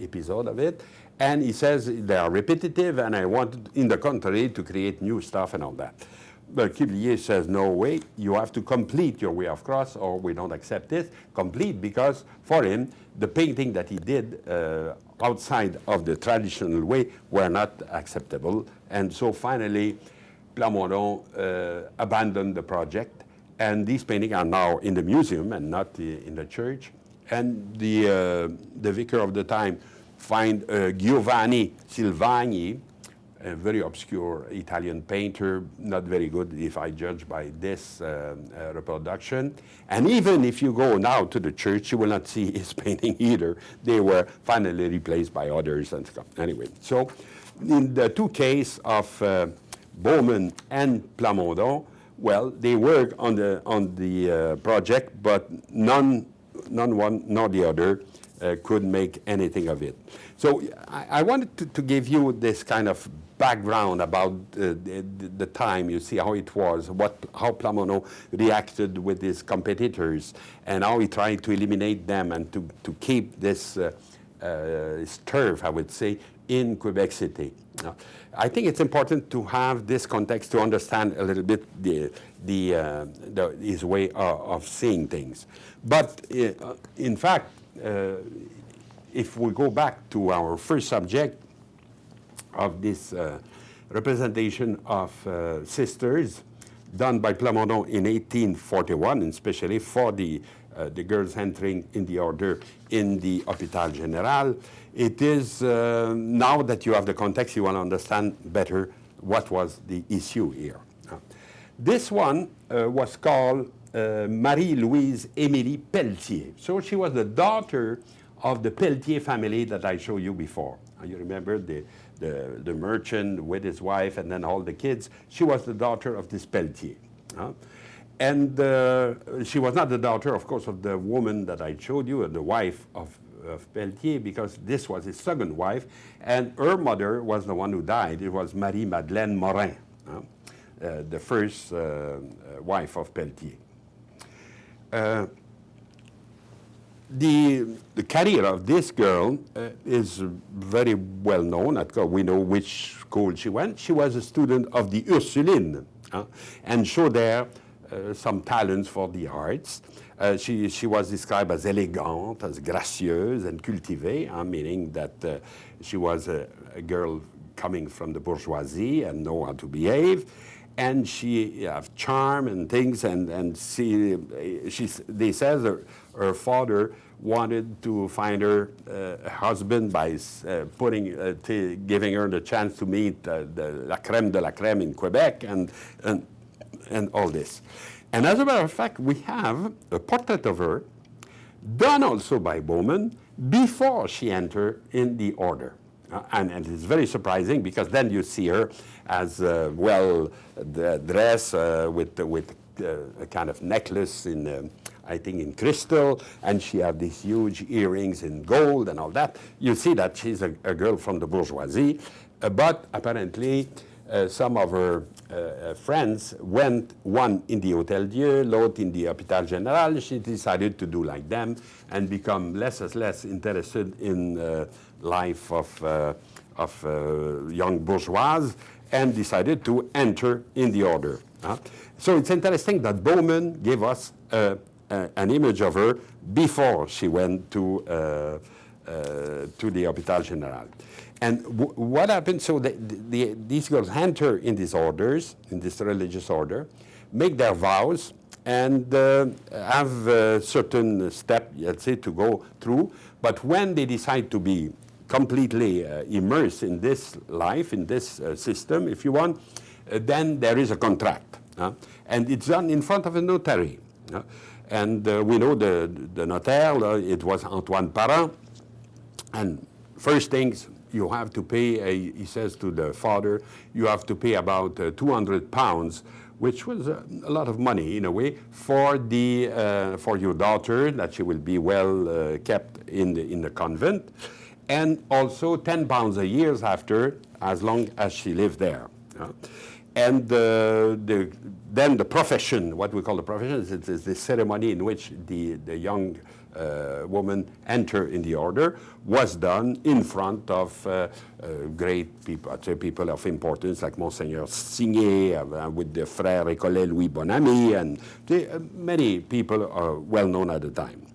episode of it. And he says they are repetitive, and I want, in the contrary, to create new stuff and all that. But Quiblier says, no way, you have to complete your Way of Cross, or we don't accept it. Complete, because for him, the painting that he did outside of the traditional way were not acceptable. And so finally, Plano abandoned the project, and these paintings are now in the museum and not in the church. And the vicar of the time find Giovanni Silvagni, a very obscure Italian painter, not very good if I judge by this reproduction. And even if you go now to the church, you will not see his painting either. They were finally replaced by others and stuff. Anyway, so in the 2 cases of Bowman and Plano, well, they work on the project, but none one nor the other could make anything of it. So I wanted to give you this kind of background about the time, you see how it was, how Plano reacted with his competitors, and how he tried to eliminate them and to keep this turf, I would say, in Quebec City. I think it's important to have this context to understand a little bit his way of seeing things. But in fact, if we go back to our first subject of this representation of sisters done by Plano in 1841, and especially for the girls entering in the order in the Hôpital Général, it is now that you have the context, you want to understand better what was the issue here. This one was called Marie-Louise Émilie Pelletier. So she was the daughter of the Pelletier family that I showed you before. You remember the merchant with his wife and then all the kids. She was the daughter of this Pelletier. And she was not the daughter, of course, of the woman that I showed you, the wife of Pelletier, because this was his second wife, and her mother was the one who died. It was Marie-Madeleine Morin, the first wife of Pelletier. The career of this girl is very well known. We know which school she went. She was a student of the Ursulines, and showed there some talents for the arts. She was described as élégante, as gracieuse and cultivée, meaning that she was a girl coming from the bourgeoisie and know how to behave. And she have charm and things, and they says her father wanted to find her a husband by giving her the chance to meet the la crème de la crème in Quebec and all this. And as a matter of fact, we have a portrait of her done also by Bowman before she entered in the order. And it's very surprising because then you see her as dressed with a kind of necklace in, I think, in crystal, and she had these huge earrings in gold and all that. You see that she's a girl from the bourgeoisie, but apparently some of her friends went, one in the Hôtel Dieu, l'autre in the Hôpital Général. She decided to do like them and become less and less interested in life of young bourgeois, and decided to enter in the order. So it's interesting that Bowman gave us an image of her before she went to the Hôpital Général. And what happened, so these girls enter in these orders, in this religious order, make their vows, and have certain steps, let's say, to go through. But when they decide to be completely immersed in this life, in this system, if you want, then there is a contract. And it's done in front of a notary. And we know the notaire, it was Antoine Parent. And first things, you have to pay, he says to the father, you have to pay about 200 pounds, which was a lot of money in a way, for your daughter, that she will be well kept in the convent, and also 10 pounds a year after, as long as she lived there. And then the profession, what we call the profession, is the ceremony in which the young woman enter in the order, was done in front of great people, I'd say people of importance like Monseigneur Signé, with the Frère Récollet Louis Bonamy, and many people are well known at the time.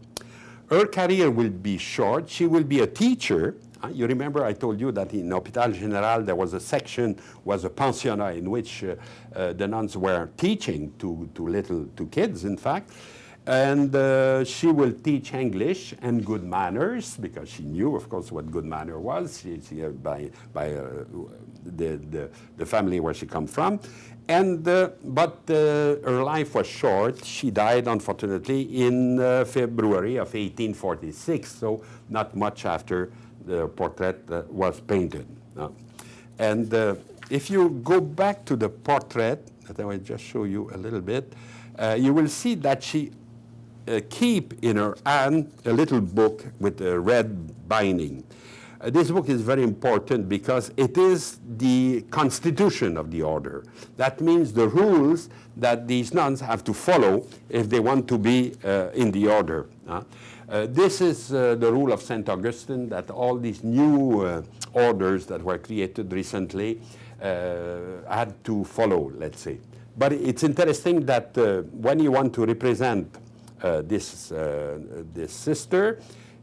Her career will be short. She will be a teacher. You remember I told you that in Hôpital Général there was a section, was a pensionnat, in which the nuns were teaching to kids, in fact. And she will teach English and good manners, because she knew, of course, what good manner was, by the family where she comes from. And but her life was short. She died, unfortunately, in February of 1846, so not much after the portrait was painted. And if you go back to the portrait, that I will just show you a little bit, you will see that she keep in her hand a little book with a red binding. This book is very important because it is the constitution of the order. That means the rules that these nuns have to follow if they want to be in the order. This is the rule of St. Augustine, that all these new orders that were created recently had to follow, let's say. But it's interesting that when you want to represent this sister,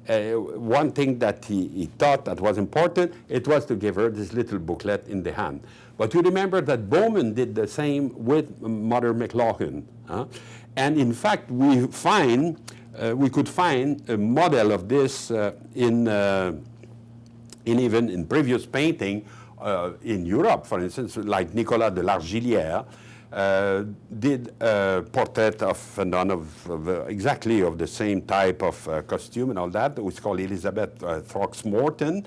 one thing that he thought that was important, it was to give her this little booklet in the hand. But you remember that Bowman did the same with Mother McLaughlin. And in fact, we could find a model of this even in previous painting in Europe, for instance, like Nicolas de Largillière, did a portrait of a nun of exactly of the same type of costume and all that. It was called Elizabeth Throckmorton,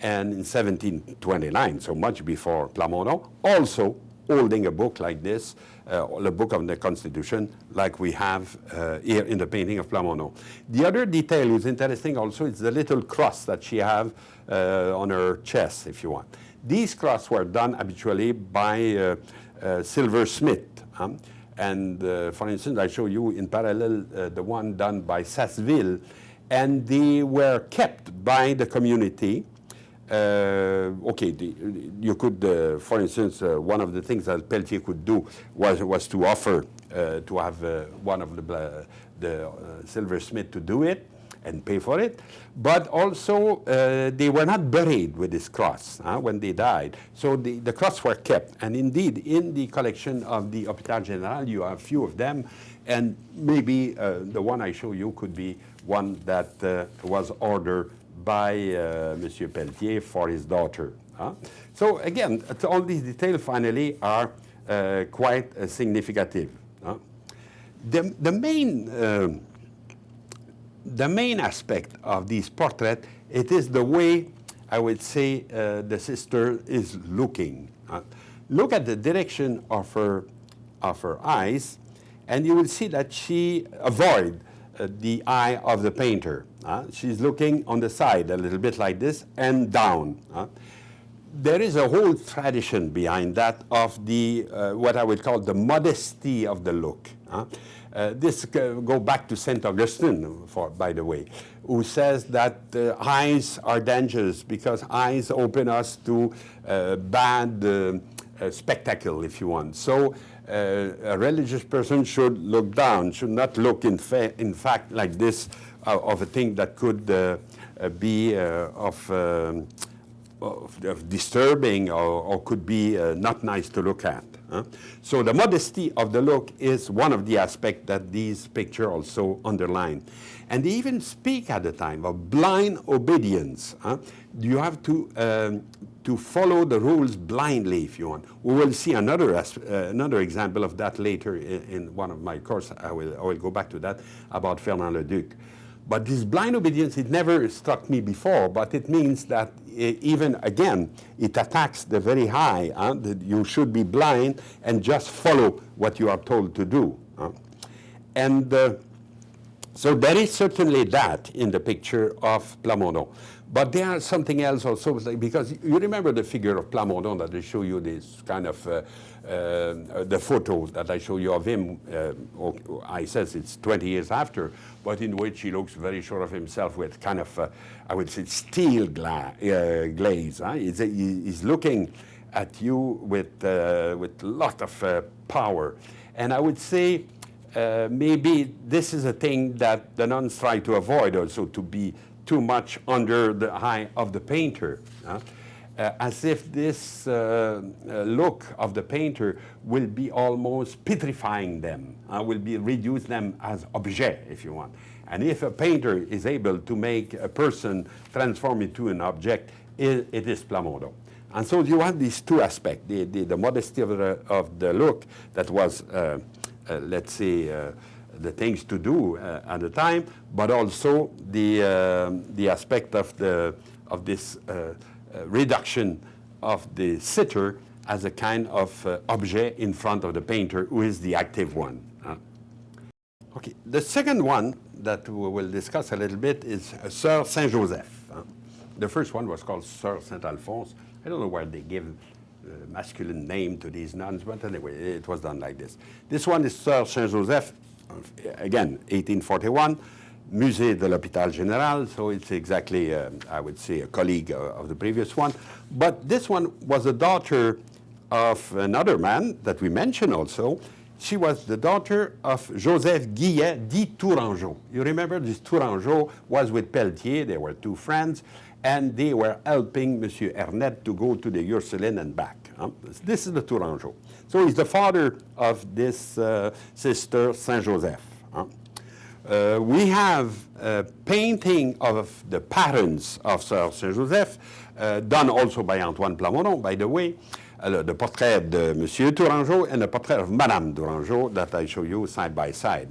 and in 1729, so much before Plano, also holding a book like this, the book of the Constitution, like we have here in the painting of Plano. The other detail is interesting also, is the little cross that she have on her chest, if you want. These crosses were done habitually by silversmith. And for instance, I show you in parallel the one done by Sasseville, and they were kept by the community. You could, for instance, one of the things that Pelletier could do was to offer to have one of the silversmith to do it, and pay for it. But also, they were not buried with this cross when they died. So the cross were kept. And indeed, in the collection of the Hôpital Général, you have a few of them. And maybe the one I show you could be one that was ordered by Monsieur Pelletier for his daughter. So again, all these details finally are quite significant. The main aspect of these portraits, it is the way, I would say, the sister is looking. Look at the direction of her eyes, and you will see that she avoids the eye of the painter. She's looking on the side a little bit like this and down. There is a whole tradition behind that of the what I would call the modesty of the look. This go back to Saint Augustine, by the way, who says that eyes are dangerous because eyes open us to bad spectacle, if you want. So a religious person should look down, should not look in fact like this of a thing that could be of disturbing or could be not nice to look at. So the modesty of the look is one of the aspects that these pictures also underline. And they even speak at the time of blind obedience. You have to follow the rules blindly if you want. We will see another example of that later in one of my courses. I will go back to that about Fernand Leduc. But this blind obedience, it never struck me before, but it means that even, again, it attacks the very high, that you should be blind and just follow what you are told to do. And so there is certainly that in the picture of Plamondon. But there is something else also, because you remember the figure of Plamondon that I show you, this kind of, the photo that I show you of him, I says it's 20 years after, but in which he looks very sure of himself with kind of, I would say, steel glaze. He's looking at you with a lot of power. And I would say maybe this is a thing that the nuns try to avoid also, to be too much under the eye of the painter. As if this look of the painter will be almost petrifying them, will be reduce them as objet, if you want. And if a painter is able to make a person transform into an object, it is Plamondon. And so you have these two aspects, the modesty of the look that was, let's say, the things to do at the time, but also the aspect of this reduction of the sitter as a kind of objet in front of the painter, who is the active one. Okay, the second one that we will discuss a little bit is Sœur Saint-Joseph. The first one was called Sœur Saint-Alphonse. I don't know why they give masculine name to these nuns, but anyway, it was done like this. This one is Sœur Saint-Joseph, again, 1841, Musée de l'Hôpital Général, so it's exactly, I would say, a colleague of the previous one. But this one was a daughter of another man that we mentioned also. She was the daughter of Joseph Guillet dit Tourangeau. You remember this Tourangeau was with Pelletier, they were two friends, and they were helping Monsieur Hernet to go to the Ursuline and back. This is the Tourangeau. So he's the father of this sister Saint-Joseph. We have a painting of the parents of Sœur Saint-Joseph, done also by Antoine Plamondon, by the way, the portrait de Monsieur Tourangeau and the portrait of Madame Tourangeau that I show you side by side.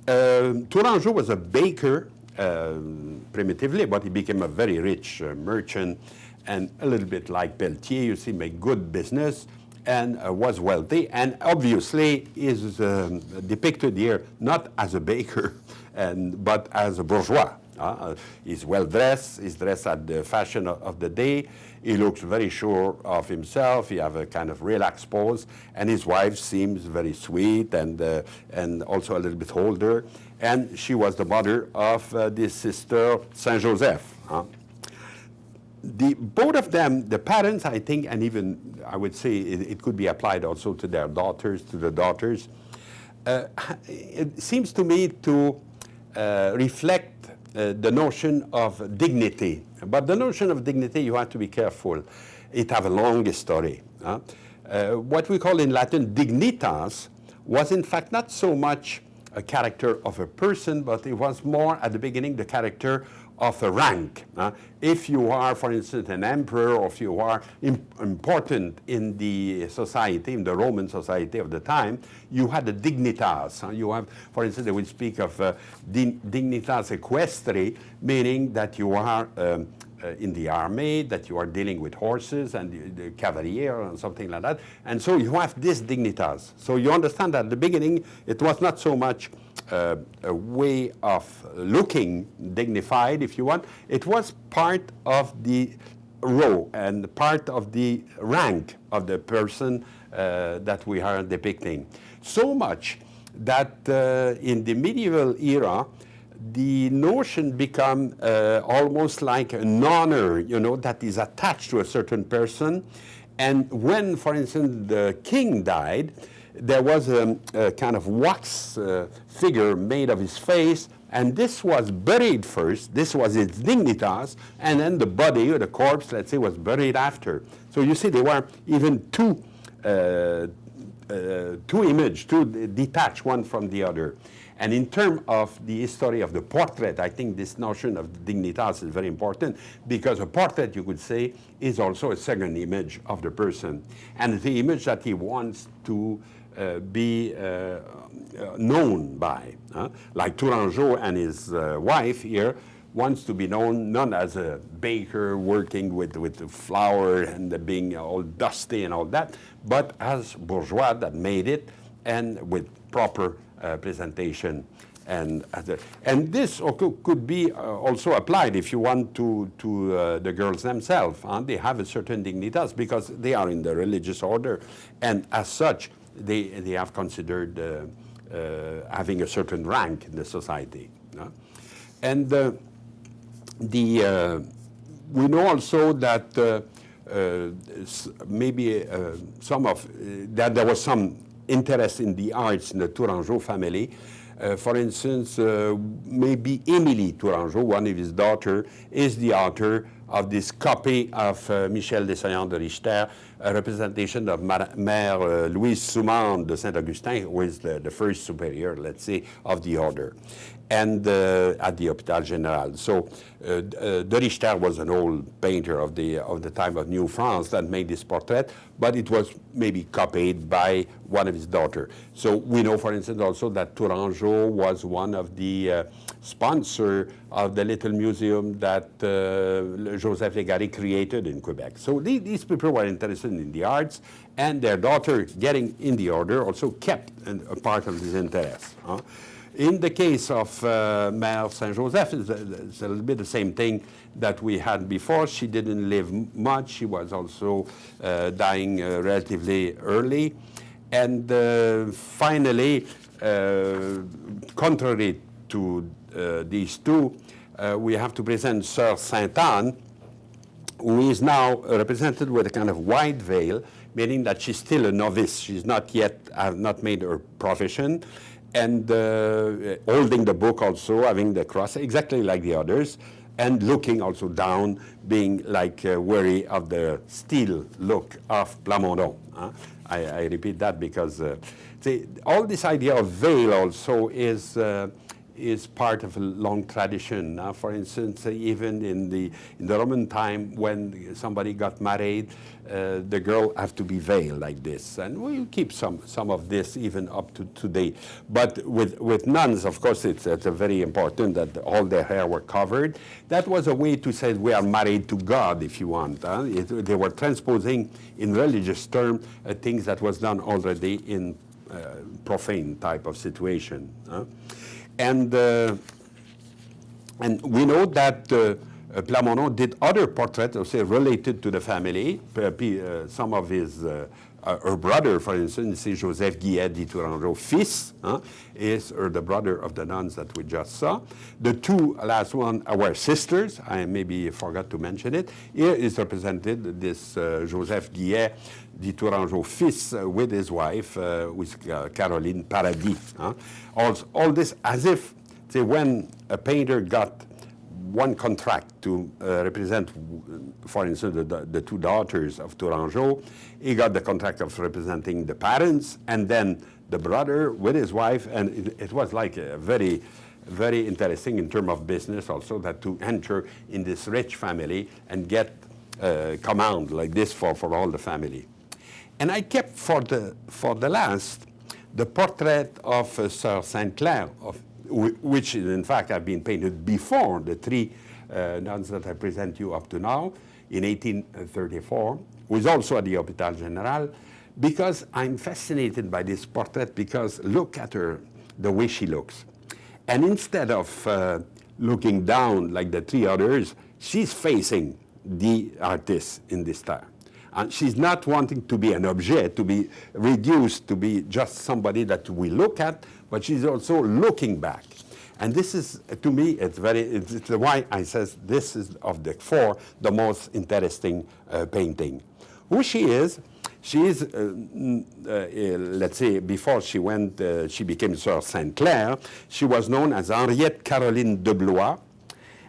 Tourangeau was a baker primitively, but he became a very rich merchant, and a little bit like Pelletier, you see, made good business and was wealthy, and obviously is depicted here not as a baker, but as a bourgeois. He's well dressed, he's dressed at the fashion of the day, he looks very sure of himself, he has a kind of relaxed pose, and his wife seems very sweet and also a little bit older, and she was the mother of this sister Saint-Joseph. Both of them, the parents, I think, and even I would say it could be applied also to their daughters, it seems to me to reflect the notion of dignity. But the notion of dignity, you have to be careful. It have a long history. What we call in Latin dignitas was in fact not so much a character of a person, but it was more at the beginning the character of a rank. If you are, for instance, an emperor, or if you are important in the society, in the Roman society of the time, you had the dignitas. You have, for instance, they will speak of dignitas equestri, meaning that you are in the army, that you are dealing with horses and the cavalier and something like that. And so you have this dignitas. So you understand that at the beginning, it was not so much a way of looking dignified, if you want. It was part of the row and part of the rank of the person that we are depicting. So much that in the medieval era, the notion become almost like an honor, you know, that is attached to a certain person. And when, for instance, the king died, there was a kind of wax figure made of his face, and this was buried first. This was its dignitas, and then the body or the corpse, let's say, was buried after. So you see, there were even two images, two detached one from the other. And in terms of the history of the portrait, I think this notion of dignitas is very important, because a portrait, you could say, is also a second image of the person. And the image that he wants to be known by. Like Tourangeau and his wife here wants to be known not as a baker working with the flour and being all dusty and all that, but as bourgeois that made it, and with proper presentation. And this could be also applied, if you want, to the girls themselves. They have a certain dignitas because they are in the religious order, and as such, they have considered having a certain rank in the society. And we know also that maybe that there was some interest in the arts in the Tourangeau family. For instance, maybe Émilie Tourangeau, one of his daughters, is the author of this copy of Michel Dessoyans de Richter, a representation of Mère Louise Soumande de Saint-Augustin, who is the first superior, let's say, of the order, and at the Hôpital Général. So de Richter was an old painter of the time of New France that made this portrait, but it was maybe copied by one of his daughters. So we know, for instance, also that Tourangeau was one of the sponsors of the little museum that Joseph Légaré created in Quebec. So these people were interested in the arts, and their daughter, getting in the order, also kept a part of this interest. In the case of Mère Saint-Joseph, it's a little bit the same thing that we had before. She didn't live much. She was also dying relatively early. And finally, contrary to these two, we have to present Sœur Sainte-Anne, who is now represented with a kind of white veil, meaning that she's still a novice. She's not yet, not made her profession, and holding the book also, having the cross, exactly like the others, and looking also down, being like wary of the steel look of Plamondon. I repeat that because all this idea of veil also is part of a long tradition. For instance, even in the Roman time, when somebody got married, the girl have to be veiled like this, and we'll keep some of this even up to today. But with nuns, of course, it's very important that all their hair were covered. That was a way to say we are married to God, if you want. They were transposing in religious terms things that was done already in profane type of situation. And we know that Plamondon did other portraits, say, related to the family. Some of his, her brother, for instance, Joseph Guillet de Tourangeau, fils, is the brother of the nuns that we just saw. The two last one were sisters. I maybe forgot to mention it. Here is represented this Joseph Guillet de Tourangeau, fils, with his wife, with Caroline Paradis. All this as if, say, when a painter got one contract to represent, for instance, the two daughters of Tourangeau. He got the contract of representing the parents and then the brother with his wife, and it was like a very, very interesting in terms of business also, that to enter in this rich family and get command like this for all the family. And I kept for the last the portrait of Sir St. Clair, which in fact have been painted before the three nuns that I present you up to now in 1834, who is also at the Hôpital Général, because I'm fascinated by this portrait, because look at her, the way she looks. And instead of looking down like the three others, she's facing the artist in this time. And she's not wanting to be an object, to be reduced, to be just somebody that we look at, but she's also looking back. And this is, to me, it's why I says this is of the four the most interesting painting. Who she is let's say, before she went, she became Sir St. Clair, she was known as Henriette Caroline de Blois,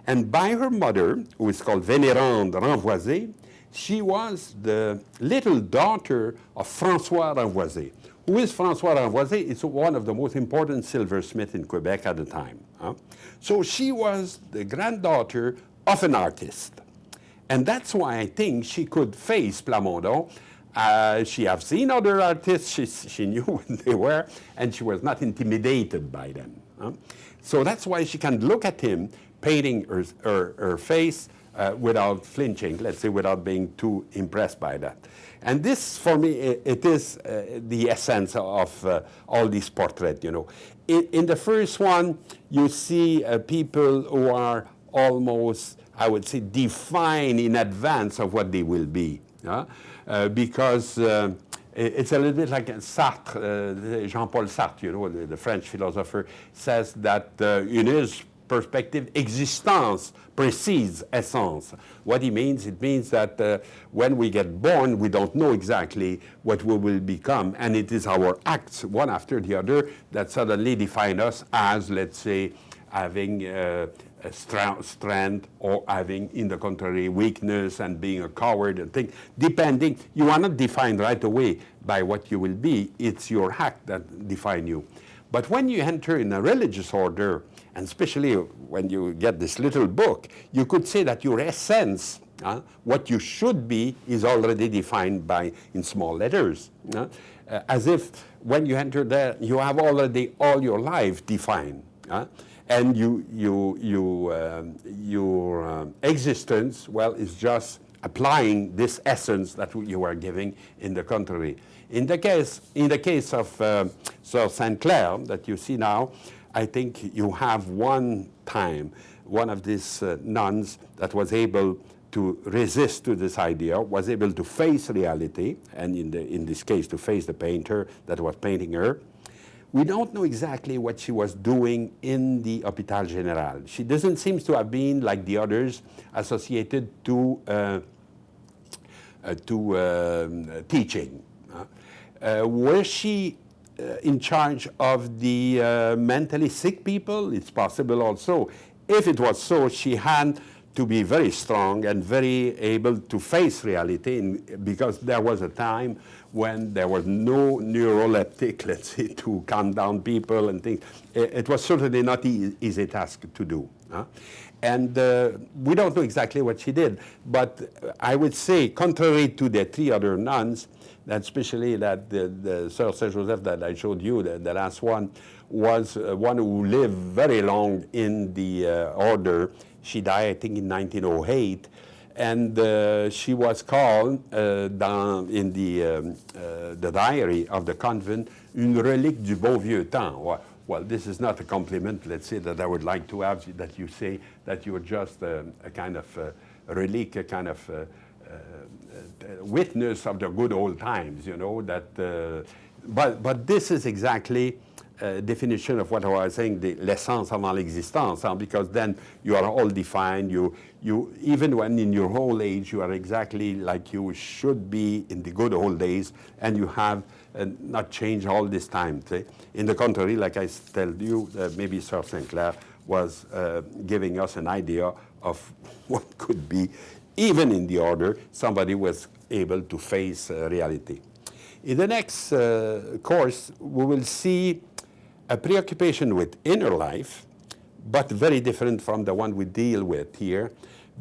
and by her mother, who is called Vénérande Renvoisé, she was the little daughter of François Renvoisé. Who is François Renvoisé? It's one of the most important silversmiths in Quebec at the time. So she was the granddaughter of an artist. And that's why I think she could face Plamondon. She have seen other artists, she knew what they were, and she was not intimidated by them. So that's why she can look at him painting her face without flinching, let's say, without being too impressed by that. And this, for me, it is the essence of all these portraits, you know. In the first one, you see people who are almost, I would say, defined in advance of what they will be. Because it's a little bit like Sartre, Jean-Paul Sartre, you know, the French philosopher, says that in his perspective, existence precedes essence. What he means, it means that when we get born, we don't know exactly what we will become, and it is our acts, one after the other, that suddenly define us as, let's say, having a strength, or having, in the contrary, weakness and being a coward and things. Depending, you are not defined right away by what you will be. It's your act that define you. But when you enter in a religious order, and especially when you get this little book, you could say that your essence, what you should be, is already defined by in small letters. As if when you enter there, you have already all your life defined. And your existence, well, is just applying this essence that you are giving in the contrary. In the case of Sir St. Clair that you see now, I think you have one of these nuns that was able to resist to this idea, was able to face reality, and in this case to face the painter that was painting her. We don't know exactly what she was doing in the Hôpital Général. She doesn't seem to have been, like the others, associated to teaching. Was she in charge of the mentally sick people? It's possible also. If it was so, she had to be very strong and very able to face reality, because there was a time when there was no neuroleptic, let's say, to calm down people and things. It was certainly not an easy task to do. And we don't know exactly what she did, but I would say, contrary to the three other nuns, that especially that the Sir Saint Joseph that I showed you, the last one, was one who lived very long in the order. She died, I think, in 1908, and she was called in the diary of the convent, une relique du bon vieux temps. Well, this is not a compliment, let's say, that I would like to have, that you say that you are just a kind of relique, a kind of witness of the good old times, you know, that, but this is exactly definition of what I was saying, the l'essence avant l'existence, because then you are all defined, you even when in your whole age, you are exactly like you should be in the good old days, and you have not changed all this time. See? In the contrary, like I tell you, maybe Sir St. Clair was giving us an idea of what could be, even in the order, somebody was able to face reality. In the next course, we will see a preoccupation with inner life, but very different from the one we deal with here,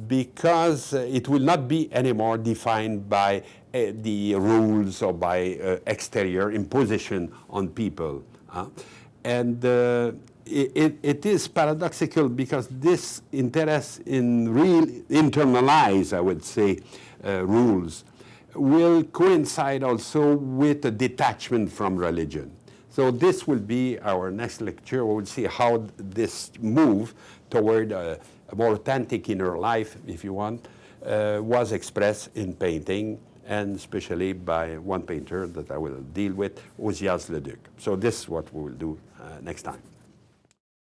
because it will not be anymore defined by the rules or by exterior imposition on people. And it is paradoxical because this interest in real internalized, I would say, rules will coincide also with a detachment from religion. So this will be our next lecture. We will see how this move toward a more authentic inner life, if you want, was expressed in painting, and especially by one painter that I will deal with, Ozias Leduc. So this is what we will do next time.